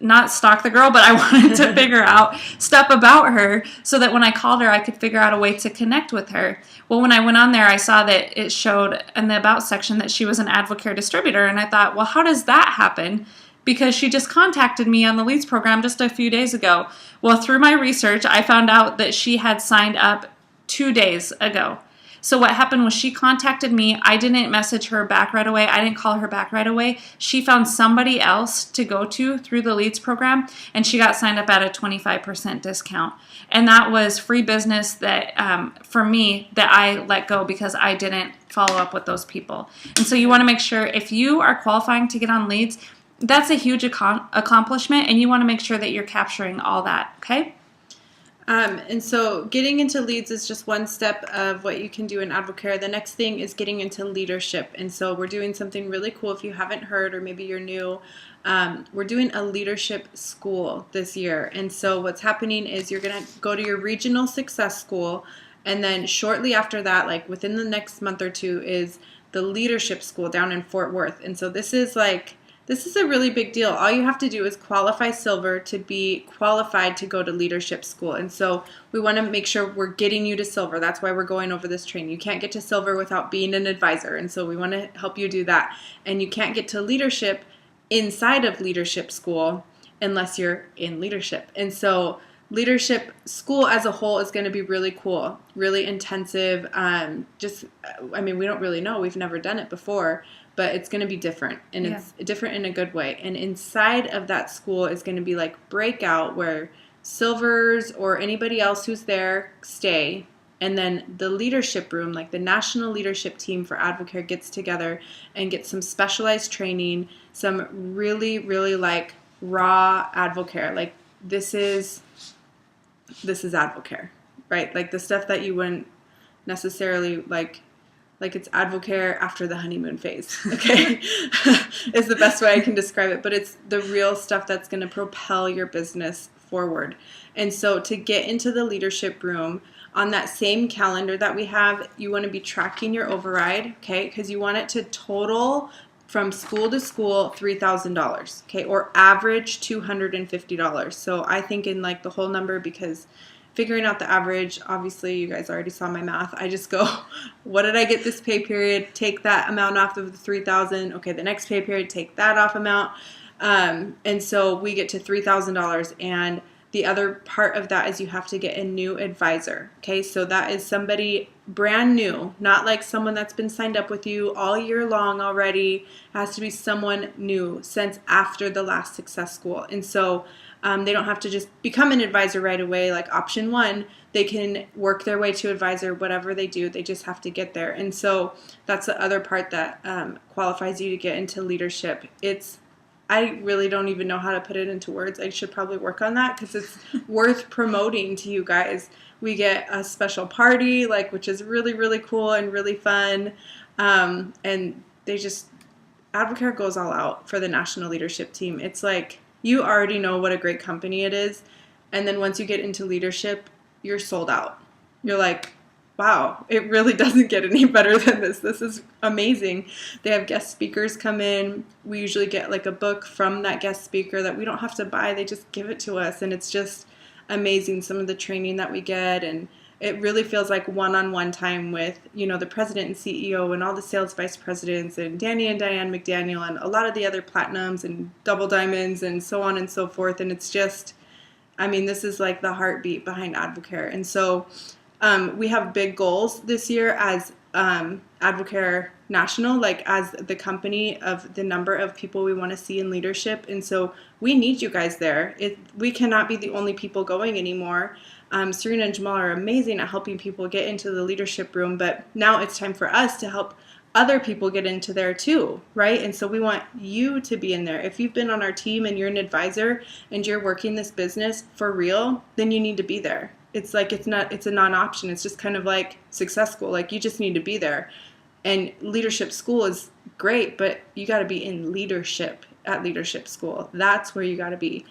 not stalk the girl, but I wanted to figure out stuff about her so that when I called her, I could figure out a way to connect with her. Well, when I went on there, I saw that it showed in the About section that she was an AdvoCare distributor. And I thought, well, how does that happen? Because she just contacted me on the leads program just a few days ago. Well, through my research, I found out that she had signed up 2 days ago. So what happened was she contacted me. I didn't message her back right away. I didn't call her back right away. She found somebody else to go to through the leads program, and she got signed up at a 25% discount. And that was free business that, for me, that I let go because I didn't follow up with those people. And so you want to make sure if you are qualifying to get on leads, that's a huge accomplishment, and you want to make sure that you're capturing all that, okay? And so getting into leads is just one step of what you can do in AdvoCare. The next thing is getting into leadership. And so we're doing something really cool. If you haven't heard, or maybe you're new, we're doing a leadership school this year. And so what's happening is you're going to go to your regional success school, and then shortly after that, within the next month or two, is the leadership school down in Fort Worth. And so this is a really big deal. All you have to do is qualify silver to be qualified to go to leadership school. And so we want to make sure we're getting you to silver. That's why we're going over this training. You can't get to silver without being an advisor. And so we want to help you do that. And you can't get to leadership inside of leadership school unless you're in leadership. And so leadership school as a whole is going to be really cool, really intensive. We don't really know. We've never done it before. But it's going to be different, and it's different in a good way. And inside of that school is going to be breakout where silvers or anybody else who's there stay. And then the leadership room, the national leadership team for AdvoCare, gets together and gets some specialized training, some really, really raw AdvoCare. This is AdvoCare, right? The stuff that you wouldn't necessarily it's AdvoCare after the honeymoon phase, okay? Is the best way I can describe it. But it's the real stuff that's going to propel your business forward. And so to get into the leadership room, on that same calendar that we have, you want to be tracking your override, okay? Because you want it to total from school to school $3,000, okay? Or average $250. So I think in the whole number, because figuring out the average, obviously you guys already saw my math. I just go, what did I get this pay period? Take that amount off of the 3,000. Okay, the next pay period, take that off amount. And so we get to $3,000. And the other part of that is you have to get a new advisor. Okay, so that is somebody brand new, not someone that's been signed up with you all year long already. It has to be someone new since after the last success school. And so they don't have to just become an advisor right away, option one. They can work their way to advisor, whatever they do. They just have to get there. And so that's the other part that qualifies you to get into leadership. It's I really don't even know how to put it into words. I should probably work on that because it's worth promoting to you guys. We get a special party, like, which is really, really cool and really fun. And they just, Advocare goes all out for the national leadership team. It's like, you already know what a great company it is. And then once you get into leadership, you're sold out. You're like, wow, it really doesn't get any better than this. This is amazing. They have guest speakers come in. We usually get like a book from that guest speaker that we don't have to buy. They just give it to us. And it's just amazing, some of the training that we get. And it really feels like one-on-one time with, you know, the president and CEO and all the sales vice presidents and Danny and Diane McDaniel and a lot of the other platinums and double diamonds and so on and so forth. And it's just, I mean, this is like the heartbeat behind Advocare. And so we have big goals this year as Advocare National, like as the company of the number of people we want to see in leadership. And so we need you guys there. We cannot be the only people going anymore. Serena and Jamal are amazing at helping people get into the leadership room, but now it's time for us to help other people get into there too, right? And so we want you to be in there. If you've been on our team and you're an advisor and you're working this business for real, then you need to be there. It's like it's a non-option. It's just kind of like success school. Like you just need to be there. And leadership school is great, but you got to be in leadership at leadership school. That's where you got to be.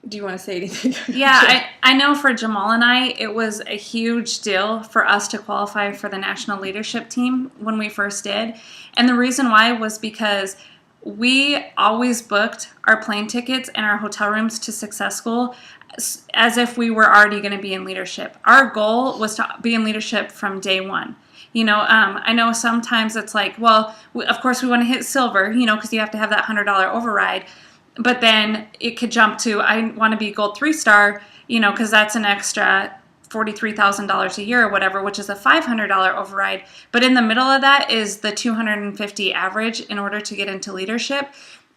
Do you want to say anything? Yeah, I know for Jamal and I, it was a huge deal for us to qualify for the national leadership team when we first did. And the reason why was because we always booked our plane tickets and our hotel rooms to Success School as if we were already going to be in leadership. Our goal was to be in leadership from day one. You know, I know sometimes it's like, well, of course we want to hit silver, you know, because you have to have that $100 override. But then it could jump to, I want to be gold 3-star, you know, because that's an extra $43,000 a year or whatever, which is a $500 override. But in the middle of that is the 250 average in order to get into leadership.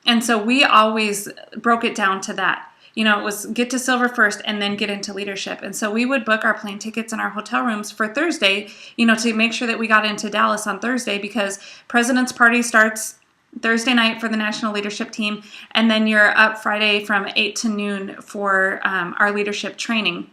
And so we always broke it down to that. You know, it was get to silver first and then get into leadership. And so we would book our plane tickets and our hotel rooms for Thursday, you know, to make sure that we got into Dallas on Thursday because President's Party starts Thursday night for the national leadership team. And then you're up Friday from 8 to noon for our leadership training,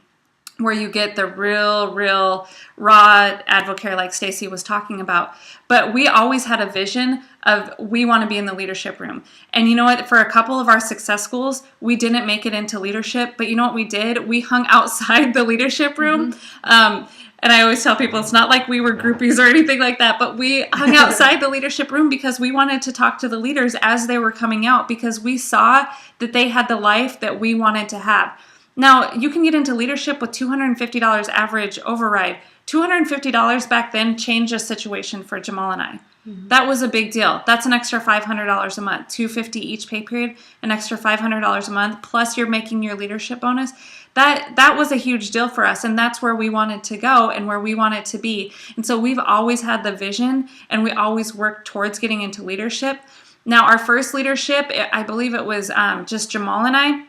where you get the real raw Advocare like Stacy was talking about. But we always had a vision of we want to be in the leadership room. And you know what? For a couple of our success schools, we didn't make it into leadership. But you know what we did? We hung outside the leadership room. Mm-hmm. And I always tell people it's not like we were groupies or anything like that, but we hung outside the leadership room because we wanted to talk to the leaders as they were coming out because we saw that they had the life that we wanted to have. Now, you can get into leadership with $250 average override. $250 back then changed the situation for Jamal and I. Mm-hmm. That was a big deal. That's an extra $500 a month, $250 each pay period, an extra $500 a month, plus you're making your leadership bonus. That was a huge deal for us, and that's where we wanted to go and where we wanted to be. And so we've always had the vision, and we always worked towards getting into leadership. Now, our first leadership, I believe it was just Jamal and I.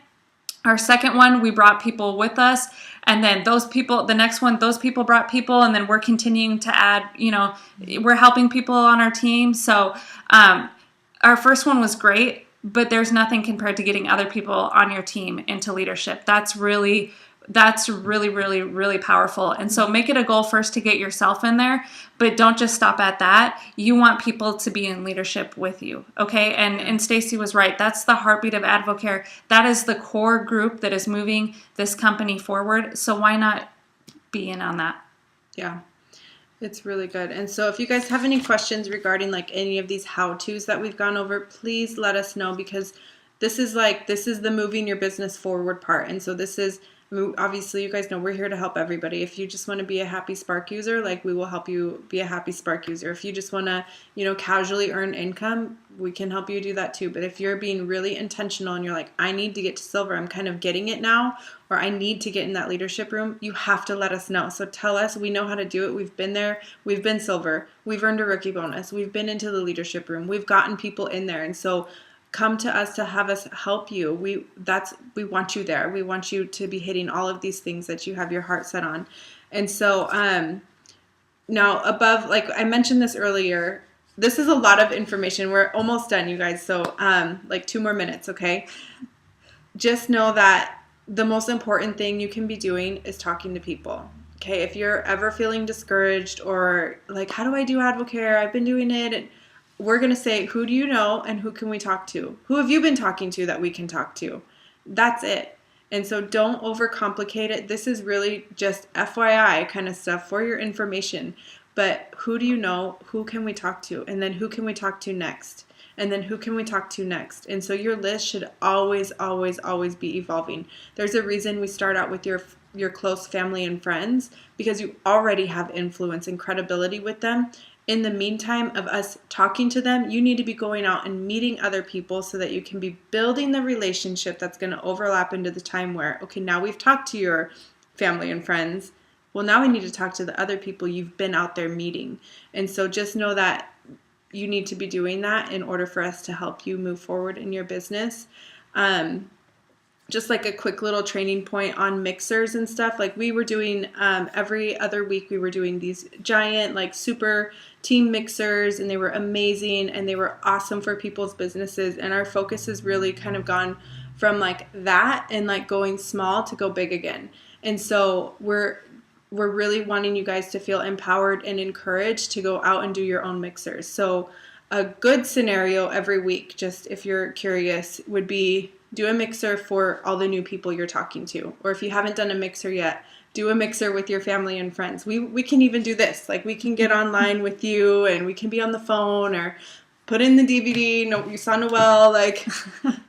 Our second one, we brought people with us, and then those people, the next one, those people brought people, and then we're continuing to add, you know, we're helping people on our team. So our first one was great, but there's nothing compared to getting other people on your team into leadership. That's really, really powerful. And so make it a goal first to get yourself in there, but don't just stop at that. You want people to be in leadership with you, okay? And Stacy was right. That's the heartbeat of Advocare. That is the core group that is moving this company forward. So why not be in on that? Yeah, it's really good. And so if you guys have any questions regarding like any of these how-tos that we've gone over, please let us know because this is the moving your business forward part. And so this is, obviously, you guys know we're here to help everybody. If you just want to be a happy Spark user, like we will help you be a happy Spark user. If you just want to, you know, casually earn income, we can help you do that too. But if you're being really intentional and you're like, I need to get to silver, I'm kind of getting it now, or I need to get in that leadership room, you have to let us know. So tell us, we know how to do it. We've been there. We've been silver. We've earned a rookie bonus. We've been into the leadership room. We've gotten people in there. And so come to us to have us help you. We want you there. We want you to be hitting all of these things that you have your heart set on. And so now above, like I mentioned this earlier, this is a lot of information. We're almost done, you guys. So like 2 more minutes, okay? Just know that the most important thing you can be doing is talking to people. Okay, if you're ever feeling discouraged or like, how do I do Advocare? I've been doing it. And we're going to say, who do you know and who can we talk to? Who have you been talking to that we can talk to? That's it. And so don't overcomplicate it. This is really just FYI kind of stuff for your information. But who do you know? Who can we talk to? And then who can we talk to next? And then who can we talk to next? And so your list should always, always, always be evolving. There's a reason we start out with your close family and friends, because you already have influence and credibility with them. In the meantime of us talking to them, you need to be going out and meeting other people so that you can be building the relationship that's going to overlap into the time where, okay, now we've talked to your family and friends. Well, now we need to talk to the other people you've been out there meeting. And so just know that you need to be doing that in order for us to help you move forward in your business. Just like a quick little training point on mixers and stuff. Like we were doing every other week, we were doing these giant, like super team mixers, and they were amazing and they were awesome for people's businesses. And our focus has really kind of gone from like that and like going small to go big again. And so we're really wanting you guys to feel empowered and encouraged to go out and do your own mixers. So a good scenario every week, just if you're curious, would be do a mixer for all the new people you're talking to. Or if you haven't done a mixer yet, do a mixer with your family and friends. We can even do this. Like we can get online with you and we can be on the phone or put in the DVD. No, you saw Noelle, like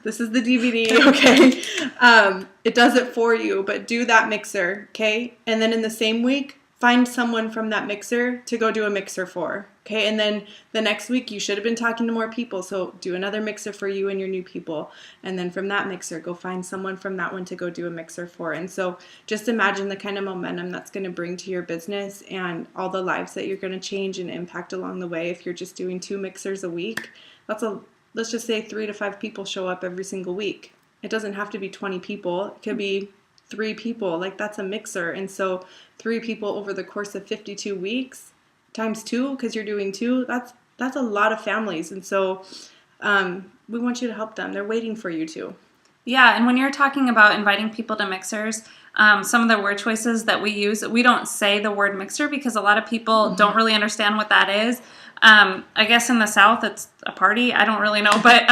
this is the DVD, okay? It does it for you, but do that mixer, okay? And then in the same week, find someone from that mixer to go do a mixer for, okay? And then the next week, you should have been talking to more people, so do another mixer for you and your new people. And then from that mixer, go find someone from that one to go do a mixer for. And so just imagine the kind of momentum that's going to bring to your business and all the lives that you're going to change and impact along the way. If you're just doing 2 mixers a week, let's just say 3 to 5 people show up every single week. It doesn't have to be 20 people. It could be 3 people. Like that's a mixer. And so 3 people over the course of 52 weeks times 2, because you're doing 2, that's a lot of families. And so we want you to help them. They're waiting for you to. Yeah, and when you're talking about inviting people to mixers, some of the word choices that we use, we don't say the word mixer because a lot of people don't really understand what that is. I guess in the South, it's a party. I don't really know, but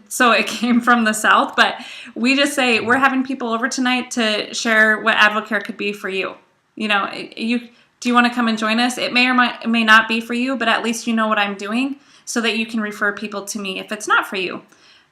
so it came from the South. But we just say we're having people over tonight to share what Advocare could be for you. You know, do you want to come and join us? It may or may not be for you, but at least you know what I'm doing so that you can refer people to me if it's not for you.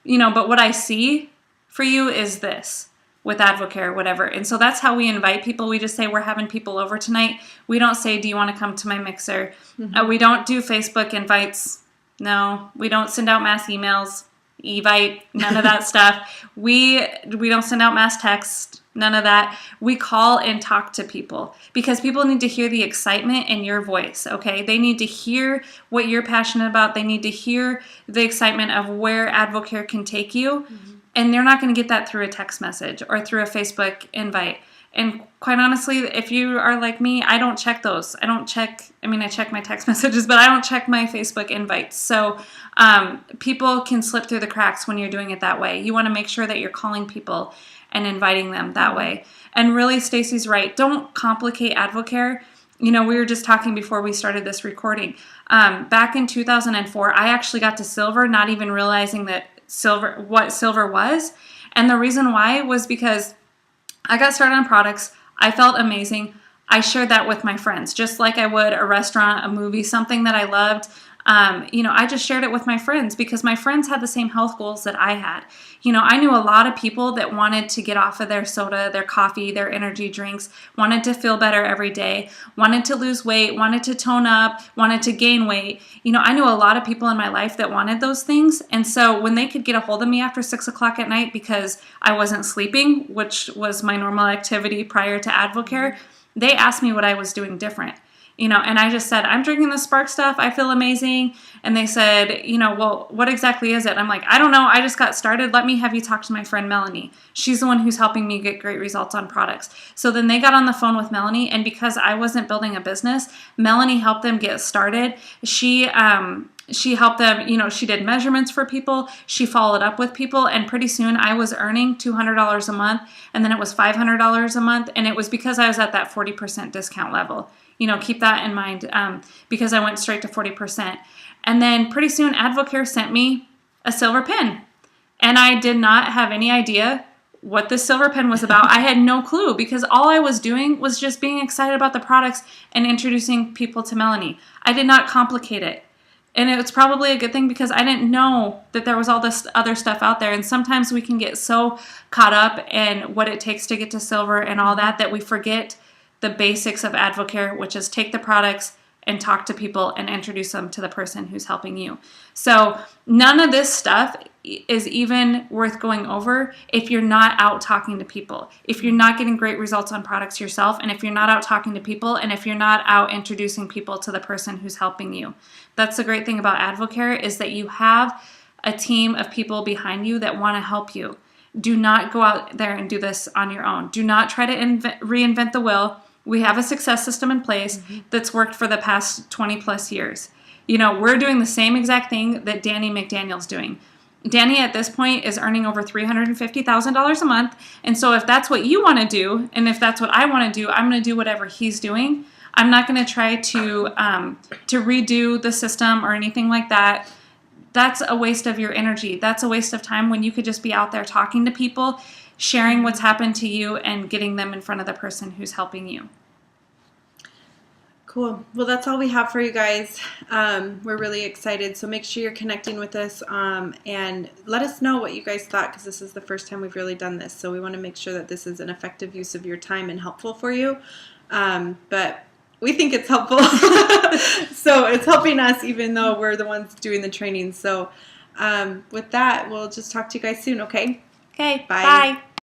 You know, but what I see for you is this with Advocare, whatever. And so that's how we invite people. We just say we're having people over tonight. We don't say, do you want to come to my mixer? Mm-hmm. We don't do Facebook invites. No, we don't send out mass emails, Evite, none of that stuff. We don't send out mass text, none of that. We call and talk to people because people need to hear the excitement in your voice, okay? They need to hear what you're passionate about. They need to hear the excitement of where Advocare can take you. Mm-hmm. And they're not going to get that through a text message or through a Facebook invite. And quite honestly, if you are like me, I don't check those. I check my text messages, but I don't check my Facebook invites. So people can slip through the cracks when you're doing it that way. You want to make sure that you're calling people and inviting them that way. And really, Stacy's right. Don't complicate Advocare. You know, we were just talking before we started this recording. Back in 2004, I actually got to silver, not even realizing that what silver was. And the reason why was because I got started on products. I felt amazing. I shared that with my friends, just like I would a restaurant, a movie, something that I loved. I just shared it with my friends because my friends had the same health goals that I had. You know, I knew a lot of people that wanted to get off of their soda, their coffee, their energy drinks, wanted to feel better every day, wanted to lose weight, wanted to tone up, wanted to gain weight. You know, I knew a lot of people in my life that wanted those things. And so when they could get a hold of me after 6 o'clock at night because I wasn't sleeping, which was my normal activity prior to Advocare, they asked me what I was doing different. You know, and I just said, I'm drinking the Spark stuff. I feel amazing. And they said, you know, well, what exactly is it? I'm like, I don't know. I just got started. Let me have you talk to my friend Melanie. She's the one who's helping me get great results on products. So then they got on the phone with Melanie. And because I wasn't building a business, Melanie helped them get started. She She helped them, she did measurements for people. She followed up with people. And pretty soon I was earning $200 a month. And then it was $500 a month. And it was because I was at that 40% discount level. Keep that in mind, because I went straight to 40%. And then pretty soon Advocare sent me a silver pen. And I did not have any idea what this silver pen was about. I had no clue, because all I was doing was just being excited about the products and introducing people to Melanie. I did not complicate it. And it's probably a good thing, because I didn't know that there was all this other stuff out there. And sometimes we can get so caught up in what it takes to get to silver and all that we forget the basics of Advocare, which is take the products and talk to people and introduce them to the person who's helping you. So none of this stuff is even worth going over if you're not out talking to people, if you're not getting great results on products yourself, and if you're not out talking to people, and if you're not out introducing people to the person who's helping you. That's the great thing about Advocare, is that you have a team of people behind you that want to help you. Do not go out there and do this on your own. Do not try to reinvent the wheel. We have a success system in place that's worked for the past 20 plus years. We're doing the same exact thing that Danny McDaniel's doing. Danny at this point is earning over $350,000 a month. And so if that's what you want to do, and if that's what I want to do, I'm going to do whatever he's doing. I'm not going to try to redo the system or anything like that. That's a waste of your energy. That's a waste of time, when you could just be out there talking to people, sharing what's happened to you, and getting them in front of the person who's helping you. Cool. Well, that's all we have for you guys. We're really excited. So make sure you're connecting with us, and let us know what you guys thought, because this is the first time we've really done this. So we want to make sure that this is an effective use of your time and helpful for you. But we think it's helpful. So it's helping us, even though we're the ones doing the training. So with that, we'll just talk to you guys soon, okay? Okay, bye.